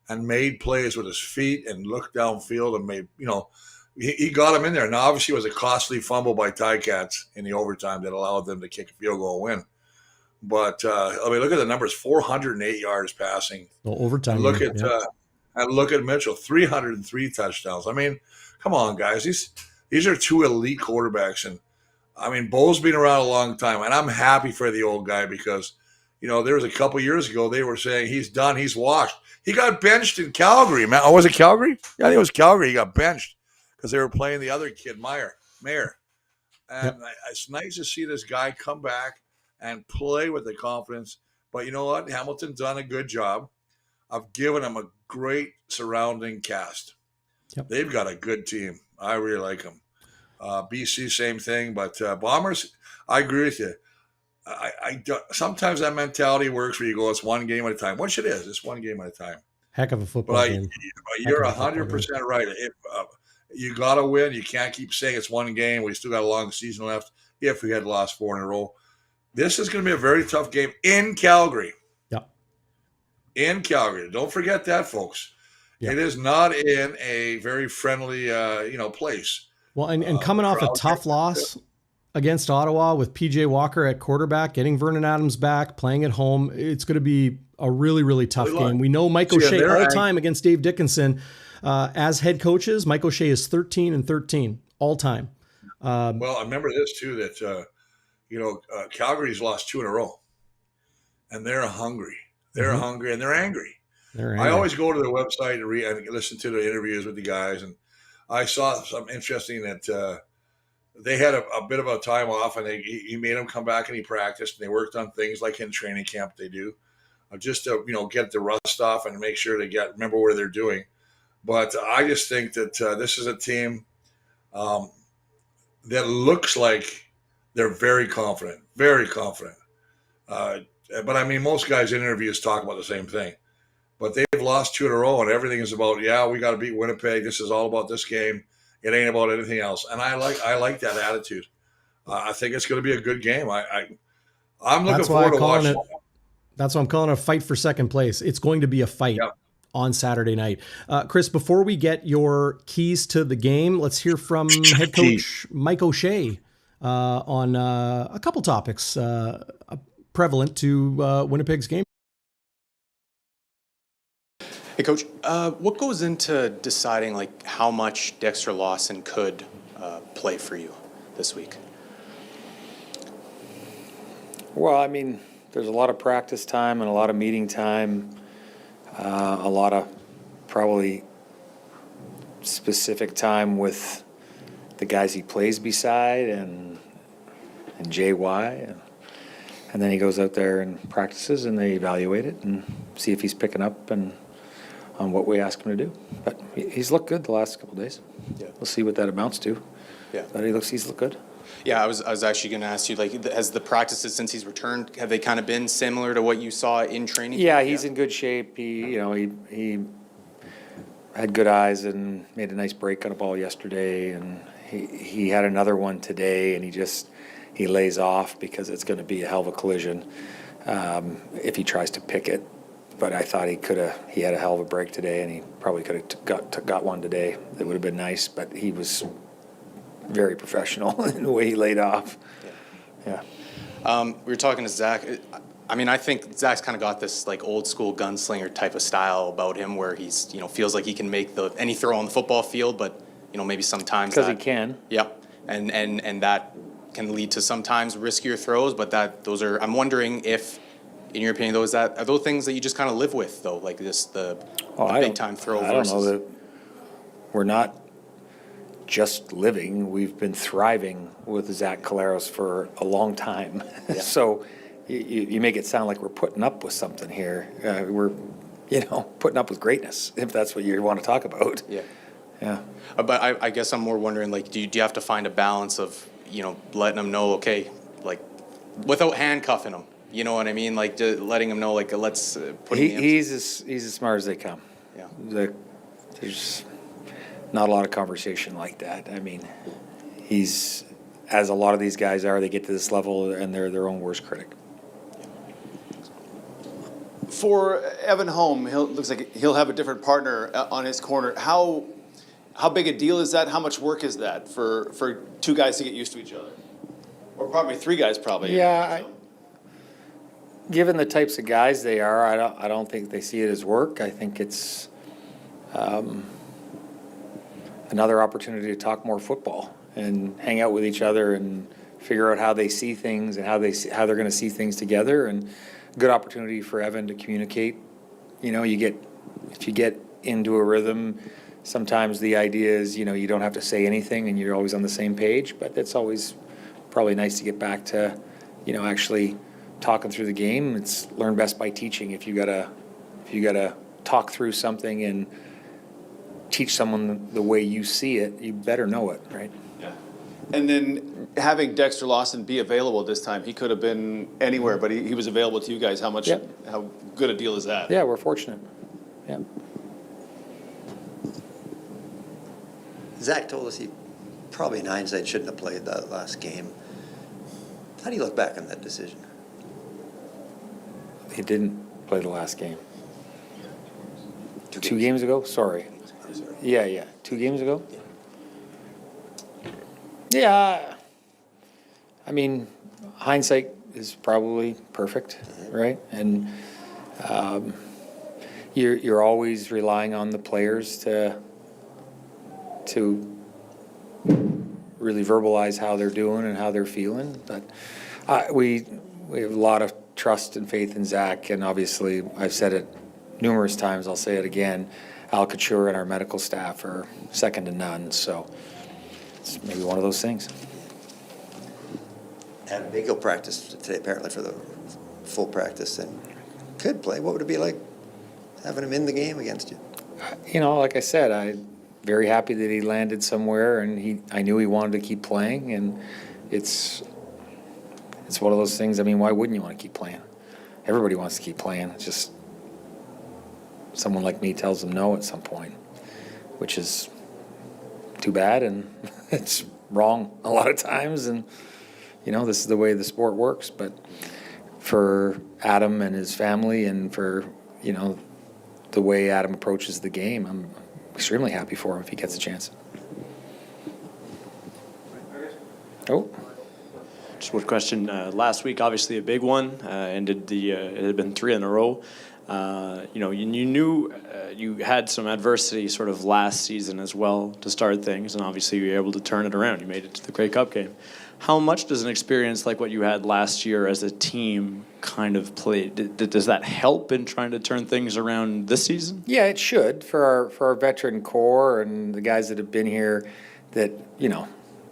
and made plays with his feet and looked downfield and made, he got him in there. Now, obviously, it was a costly fumble by Ticats in the overtime that allowed them to kick a field goal win. But, look at the numbers, 408 yards passing. Well, overtime. And look at Mitchell, 303 touchdowns. Come on, guys. These are 2 elite quarterbacks. And, Bo's been around a long time. And I'm happy for the old guy because, there was a couple years ago, they were saying he's done, he's washed. He got benched in Calgary, man. Oh, was it Calgary? Yeah, I think it was Calgary. He got benched because they were playing the other kid, Mayer. And it's nice to see this guy come back and play with the confidence. But you know what? Hamilton's done a good job of giving him a great surrounding cast. Yep. They've got a good team. I really like them. BC, same thing. But Bombers, I agree with you. I sometimes that mentality works where you go, it's one game at a time, which it is. It's one game at a time. Heck of a football game. You're 100% right. If, you got to win. You can't keep saying it's one game. We still got a long season left if we had lost 4 in a row. This is going to be a very tough game in Calgary. Yeah. In Calgary. Don't forget that, folks. Yeah. It is not in a very friendly, place. Well, and coming off a tough loss against Ottawa with PJ Walker at quarterback, getting Vernon Adams back, playing at home, it's going to be a really, really tough game. We know Mike O'Shea all time against Dave Dickinson. As head coaches, Mike O'Shea is 13-13 all time. Well, I remember this too, that, Calgary's lost 2 in a row, and they're hungry. They're hungry and they're angry. I always go to their website and read and listen to the interviews with the guys, and I saw something interesting that they had a bit of a time off, and he made them come back and he practiced, and they worked on things like in training camp they do, just to get the rust off and make sure they remember what they're doing. But I just think that this is a team that looks like they're very confident, very confident. But most guys in interviews talk about the same thing. But they've lost 2 in a row, and everything is about, we got to beat Winnipeg. This is all about this game. It ain't about anything else. And I like that attitude. I think it's going to be a good game. I'm looking forward to watching it. That's why I'm calling it a fight for second place. It's going to be a fight on Saturday night. Chris, before we get your keys to the game, let's hear from head coach Mike O'Shea on a couple topics prevalent to Winnipeg's game. Hey, Coach, what goes into deciding like how much Dexter Lawson could play for you this week? Well, I mean, there's a lot of practice time and a lot of meeting time, a lot of probably specific time with the guys he plays beside and JY. And then he goes out there and practices, and they evaluate it and see if he's picking up and on what we ask him to do. But he's looked good the last couple of days. Yeah. We'll see what that amounts to. Yeah. But he's looked good. Yeah, I was actually going to ask you, like, has the practices since he's returned, have they kind of been similar to what you saw in training? Yeah, he's in good shape. He had good eyes and made a nice break on a ball yesterday, and he had another one today, and he lays off because it's going to be a hell of a collision if he tries to pick it. But I thought he had a hell of a break today, and he probably could have got one today. That would have been nice, but he was very professional in the way he laid off. Yeah. We were talking to Zach. I mean, I think Zach's kind of got this like old school gunslinger type of style about him, where he's feels like he can make any throw on the football field, but maybe sometimes Because he can. Yeah, and that can lead to sometimes riskier throws. But I'm wondering if, in your opinion, are those things that you just kind of live with though, like the big time throw. I don't know that we're not just living. We've been thriving with Zach Collaros for a long time. Yeah. So you make it sound like we're putting up with something here. We're, putting up with greatness, if that's what you want to talk about. Yeah. Yeah. But I guess I'm more wondering, like, do you have to find a balance of, letting them know, okay, like, without handcuffing them, you know what I mean? Like, letting them know, like, let's put him in. He's as smart as they come. Yeah. There's not a lot of conversation like that. I mean, he's, as a lot of these guys are, they get to this level and they're their own worst critic. For Evan Holm, looks like he'll have a different partner on his corner. How big a deal is that? How much work is that for two guys to get used to each other? Or probably three guys, probably. Yeah, given the types of guys they are, I don't think they see it as work. I think it's another opportunity to talk more football and hang out with each other and figure out how they see things and how they're going to see things together, and good opportunity for Evan to communicate. If you get into a rhythm, sometimes the idea is, you don't have to say anything and you're always on the same page, but it's always probably nice to get back to, actually talking through the game. It's learn best by teaching. If you gotta talk through something and teach someone the way you see it, you better know it, right? Yeah. And then having Dexter Lawson be available this time, he could have been anywhere, but he was available to you guys. How good a deal is that? Yeah, we're fortunate. Yeah. Zach told us he probably in hindsight shouldn't have played that last game. How do you look back on that decision? He didn't play the last game. Two games ago? Sorry. Yeah. 2 games ago? Yeah. I mean, hindsight is probably perfect, right? And you're always relying on the players to really verbalize how they're doing and how they're feeling. But we have a lot of trust and faith in Zach, and obviously I've said it numerous times, I'll say it again, Al Couture and our medical staff are second to none, so it's maybe one of those things. And Baco practiced today apparently for the full practice and could play. What would it be like having him in the game against you? Like I said, I'm very happy that he landed somewhere, and I knew he wanted to keep playing, and it's one of those things. I mean, why wouldn't you want to keep playing? Everybody wants to keep playing. It's just someone like me tells them no at some point, which is too bad, and it's wrong a lot of times, and this is the way the sport works. But for Adam and his family, and for the way Adam approaches the game, I'm extremely happy for him if he gets a chance. Oh. Just one question. Last week, obviously a big one, it had been 3 in a row. You knew you had some adversity sort of last season as well to start things, and obviously you were able to turn it around. You made it to the Grey Cup game. How much does an experience like what you had last year as a team kind of play? Does that help in trying to turn things around this season? Yeah, it should for our veteran core and the guys that have been here. That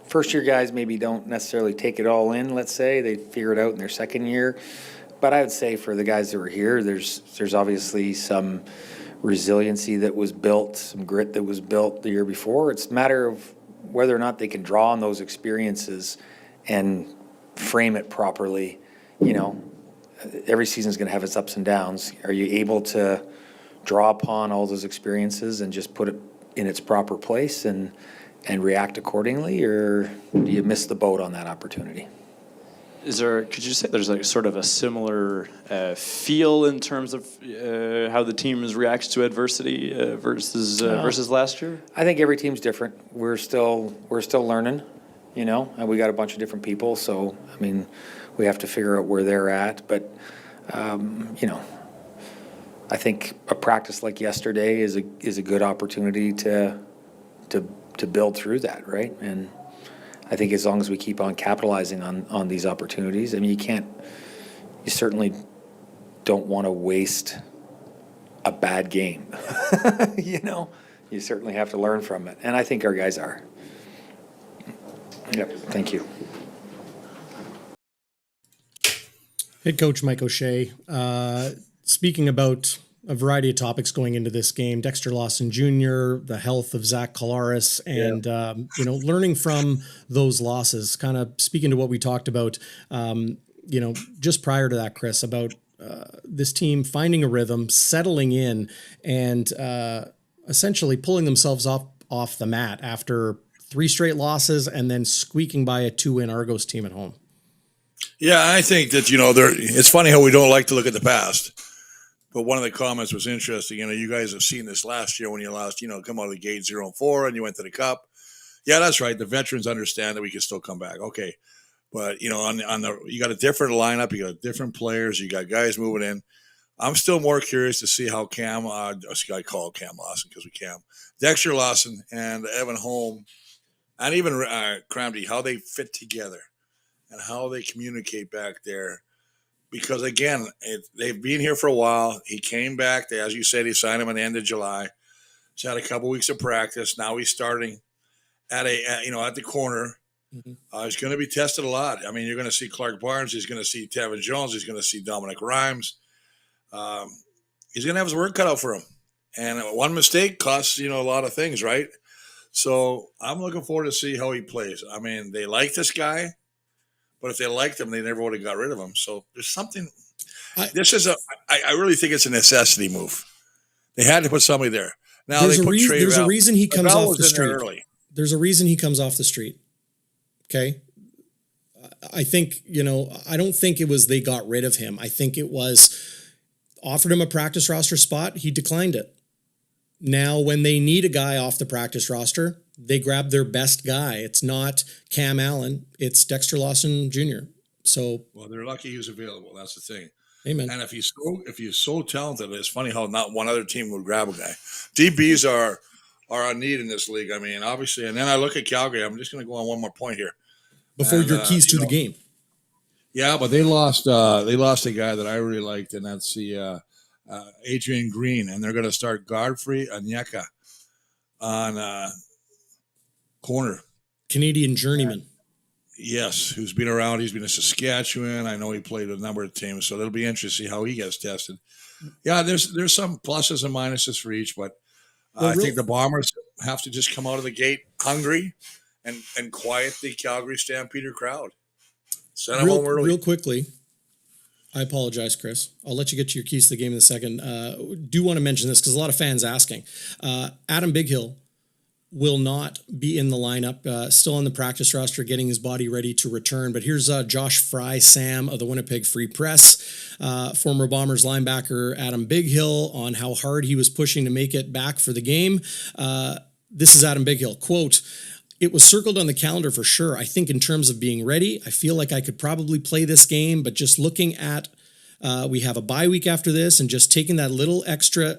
first year guys maybe don't necessarily take it all in. Let's say they figure it out in their second year. But I would say for the guys that were here, there's obviously some resiliency that was built, some grit that was built the year before. It's a matter of whether or not they can draw on those experiences and frame it properly. Every season is going to have its ups and downs. Are you able to draw upon all those experiences and just put it in its proper place and react accordingly, or do you miss the boat on that opportunity? Could you say there's like sort of a similar feel in terms of how the team has reacted to adversity versus last year? I think every team's different. We're still learning, and we got a bunch of different people. So we have to figure out where they're at. But I think a practice like yesterday is a good opportunity to build through that, right? And I think as long as we keep on capitalizing on these opportunities, you certainly don't want to waste a bad game. You certainly have to learn from it. And I think our guys are. Yep, thank you. Head coach Mike 𝘎𝙤, speaking about a variety of topics going into this game, Dexter Lawson Jr., the health of Zach Collaros, and, learning from those losses, kind of speaking to what we talked about, just prior to that, Chris, about this team finding a rhythm, settling in, and essentially pulling themselves off the mat after 3 straight losses and then squeaking by a 2-win Argos team at home. Yeah, I think that, it's funny how we don't like to look at the past. But one of the comments was interesting. You guys have seen this last year when you lost, come out of the gate 0-4 and you went to the cup. Yeah, that's right. The veterans understand that we can still come back. Okay. But, you got a different lineup. You got different players. You got guys moving in. I'm still more curious to see how I call Cam Lawson because we Cam. Dexter Lawson and Evan Holm and even Cramdy, how they fit together and how they communicate back there. Because, again, they've been here for a while. He came back. As you said, he signed him at the end of July. He's had a couple weeks of practice. Now he's starting at the corner. Mm-hmm. He's going to be tested a lot. You're going to see Clark Barnes. He's going to see Tevin Jones. He's going to see Dominic Rhymes. He's going to have his work cut out for him. And one mistake costs, a lot of things, right? So I'm looking forward to see how he plays. They like this guy. But if they liked him, they never would have got rid of him. So there's something. I really think it's a necessity move. They had to put somebody there. Now there's a reason he comes off the street. There's a reason he comes off the street. Okay. I think, I don't think it was they got rid of him. I think it was offered him a practice roster spot. He declined it. Now, when they need a guy off the practice roster, they grab their best guy. It's not Cam Allen. It's Dexter Lawson Jr. So, well, they're lucky he was available. That's the thing. Amen. And if he's so talented, it's funny how not one other team would grab a guy. DBs are a need in this league. Obviously, and then I look at Calgary. I'm just going to go on one more point here before your keys to the game. Yeah, but they lost a guy that I really liked, and that's the Adrian Green, and they're going to start Godfrey Onyeka on corner. Canadian journeyman. Yes, who's been around. He's been in Saskatchewan. I know he played a number of teams, so it'll be interesting to see how he gets tested. Yeah, there's some pluses and minuses for each, but I think the Bombers have to just come out of the gate hungry and quiet the Calgary Stampeder crowd. Send them home early. Real quickly, I apologize, Chris. I'll let you get to your keys to the game in a second. Do want to mention this because a lot of fans asking. Adam Bighill will not be in the lineup, still on the practice roster, getting his body ready to return. But here's Josh Fry-Sam of the Winnipeg Free Press, former Bombers linebacker Adam Bighill, on how hard he was pushing to make it back for the game. This is Adam Bighill, quote, "It was circled on the calendar for sure. I think in terms of being ready, I feel like I could probably play this game, but just looking at We have a bye week after this, and just taking that little extra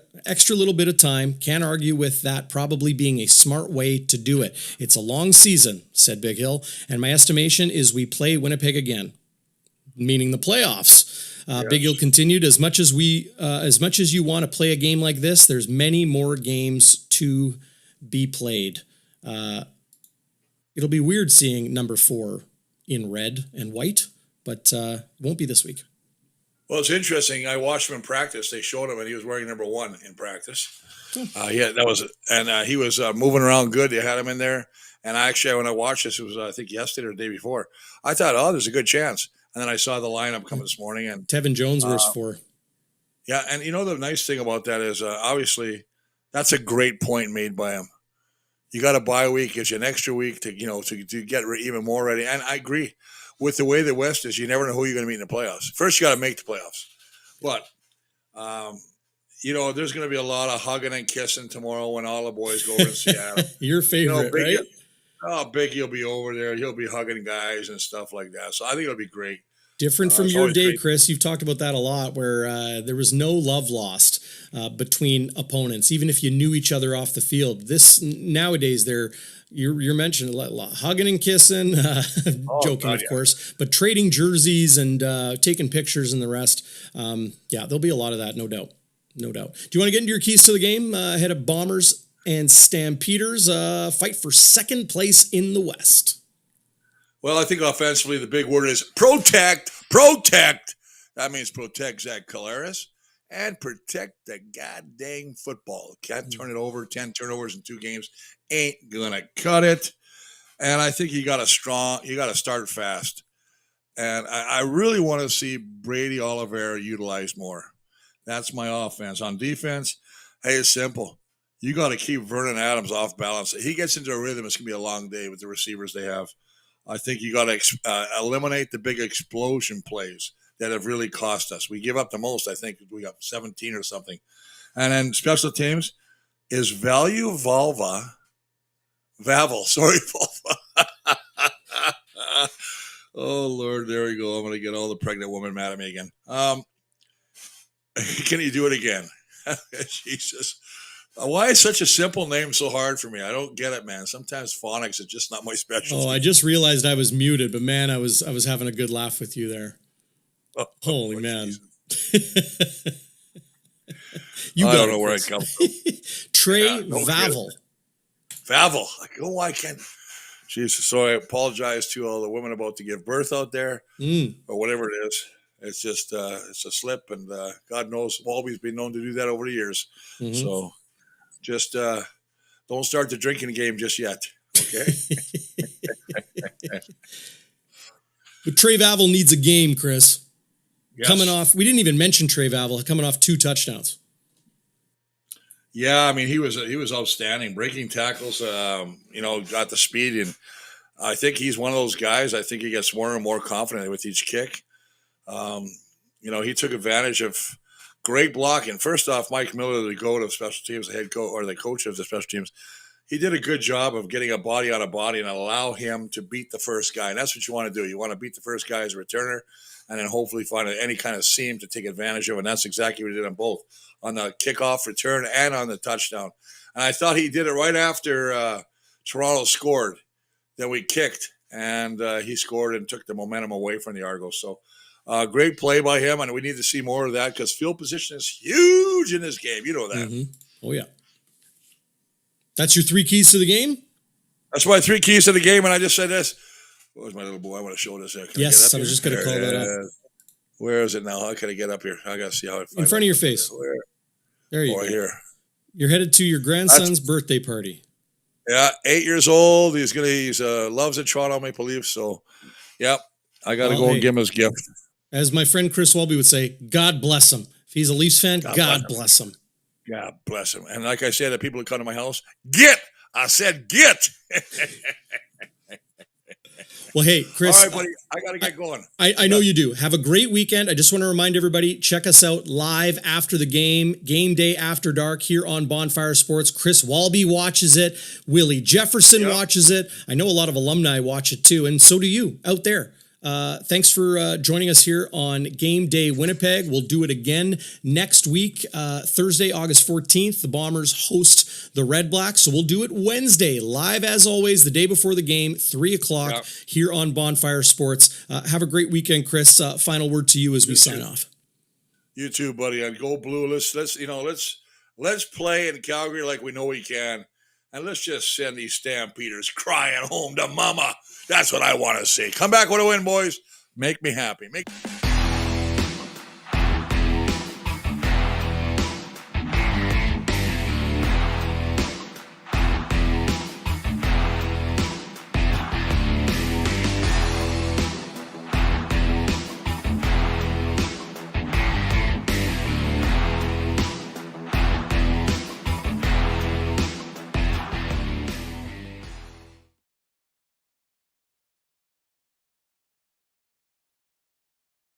little bit of time, can't argue with that probably being a smart way to do it. It's a long season, said Big Hill, and my estimation is we play Winnipeg again, meaning the playoffs. Big Hill continued, as much as you want to play a game like this, there's many more games to be played. It'll be weird seeing number 4 in red and white, but won't be this week. Well, it's interesting. I watched him in practice. They showed him, and he was wearing number 1 in practice. He was moving around good. They had him in there. And actually, when I watched this, it was I think yesterday or the day before. I thought, there's a good chance. And then I saw the lineup come this morning, and Tevin Jones wears 4. Yeah, and the nice thing about that is obviously that's a great point made by him. You got a bye week, gives you an extra week to get even more ready. And I agree with the way the West is. You never know who you're going to meet in the playoffs. First, you got to make the playoffs, but there's going to be a lot of hugging and kissing tomorrow when all the boys go over to Seattle. Your favorite, right? Biggie will be over there. He'll be hugging guys and stuff like that. So I think it'll be great. Different from your day, Chris. You've talked about that a lot, where there was no love lost between opponents, even if you knew each other off the field. Nowadays, you're mentioning hugging and kissing, joking, of course, but trading jerseys and taking pictures and the rest. There'll be a lot of that, no doubt. No doubt. Do you want to get into your keys to the game ahead of Bombers and Stampeders fight for second place in the West? Well, I think offensively the big word is protect. Protect. That means protect Zach Collaros and protect the goddamn football. Can't turn it over. 10 turnovers in 2 games ain't gonna cut it. And I think you got to start fast. And I really want to see Brady Oliveira utilized more. That's my offense. On defense, hey, it's simple. You got to keep Vernon Adams off balance. If he gets into a rhythm, it's going to be a long day with the receivers they have. I think you got to eliminate the big explosion plays that have really cost us. We give up the most. I think we got 17 or something. And then special teams is Vavel. Sorry, Volva. Oh, Lord, there we go. I'm going to get all the pregnant women mad at me again. Can you do it again? Jesus. Why is such a simple name so hard for me? I don't get it, man. Sometimes phonics is just not my specialty. Oh, I just realized I was muted, but man, I was having a good laugh with you there. Holy man. I don't know where I come from. Trey Vavel. Vavel. I can't. Jesus. So I apologize to all the women about to give birth out there or whatever it is. It's just it's a slip, and God knows Walby's been known to do that over the years. Mm-hmm. So just don't start the drinking game just yet, okay? But Trey Vavel needs a game, Chris. Yes. Coming off, we didn't even mention Trey Vavel coming off 2 touchdowns. Yeah, I mean he was outstanding, breaking tackles. Got the speed, and I think he's one of those guys. I think he gets more and more confident with each kick. He took advantage of great blocking. First off, Mike Miller, the GOAT of special teams, the head coach or the coach of the special teams, he did a good job of getting a body on a body and allow him to beat the first guy. And that's what you want to do. You want to beat the first guy as a returner, and then hopefully find any kind of seam to take advantage of. And that's exactly what he did on both, on the kickoff return and on the touchdown. And I thought he did it right after Toronto scored. Then we kicked, and he scored and took the momentum away from the Argos. So great play by him, and we need to see more of that because field position is huge in this game. You know that. Mm-hmm. Oh, yeah. That's your 3 keys to the game? That's my 3 keys to the game, and I just said this. Where's my little boy? I want to show this. Yes, I was just going to call that up. Where is it now? How can I get up here? I got to see how it. In front of your face. Where? There you go. Right here. You're headed to your grandson's birthday party. Yeah, 8 years old. He's loves the Toronto Maple Leafs. So, yep, I got to go and give him his gift. As my friend Chris Walby would say, God bless him. If he's a Leafs fan, God bless him. God bless him. And like I said, the people that come to my house, get. I said, get. Well, hey, Chris. All right, buddy. I got to get going. I know you do. Have a great weekend. I just want to remind everybody, check us out live after the game, Game Day After Dark here on Bonfire Sports. Chris Walby watches it. Willie Jefferson watches it. I know a lot of alumni watch it too, and so do you out there. Thanks for joining us here on GameDay Winnipeg. We'll do it again next week, Thursday, August 14th. The Bombers host the Red Blacks, so we'll do it Wednesday, live as always, the day before the game, 3 o'clock here on Bonfire Sports. Have a great weekend, Chris. Final word to you as we sign off. You too, buddy. And go Blue. Let's play in Calgary like we know we can. And let's just send these Stampeders crying home to mama. That's what I want to see. Come back with a win, boys. Make me happy.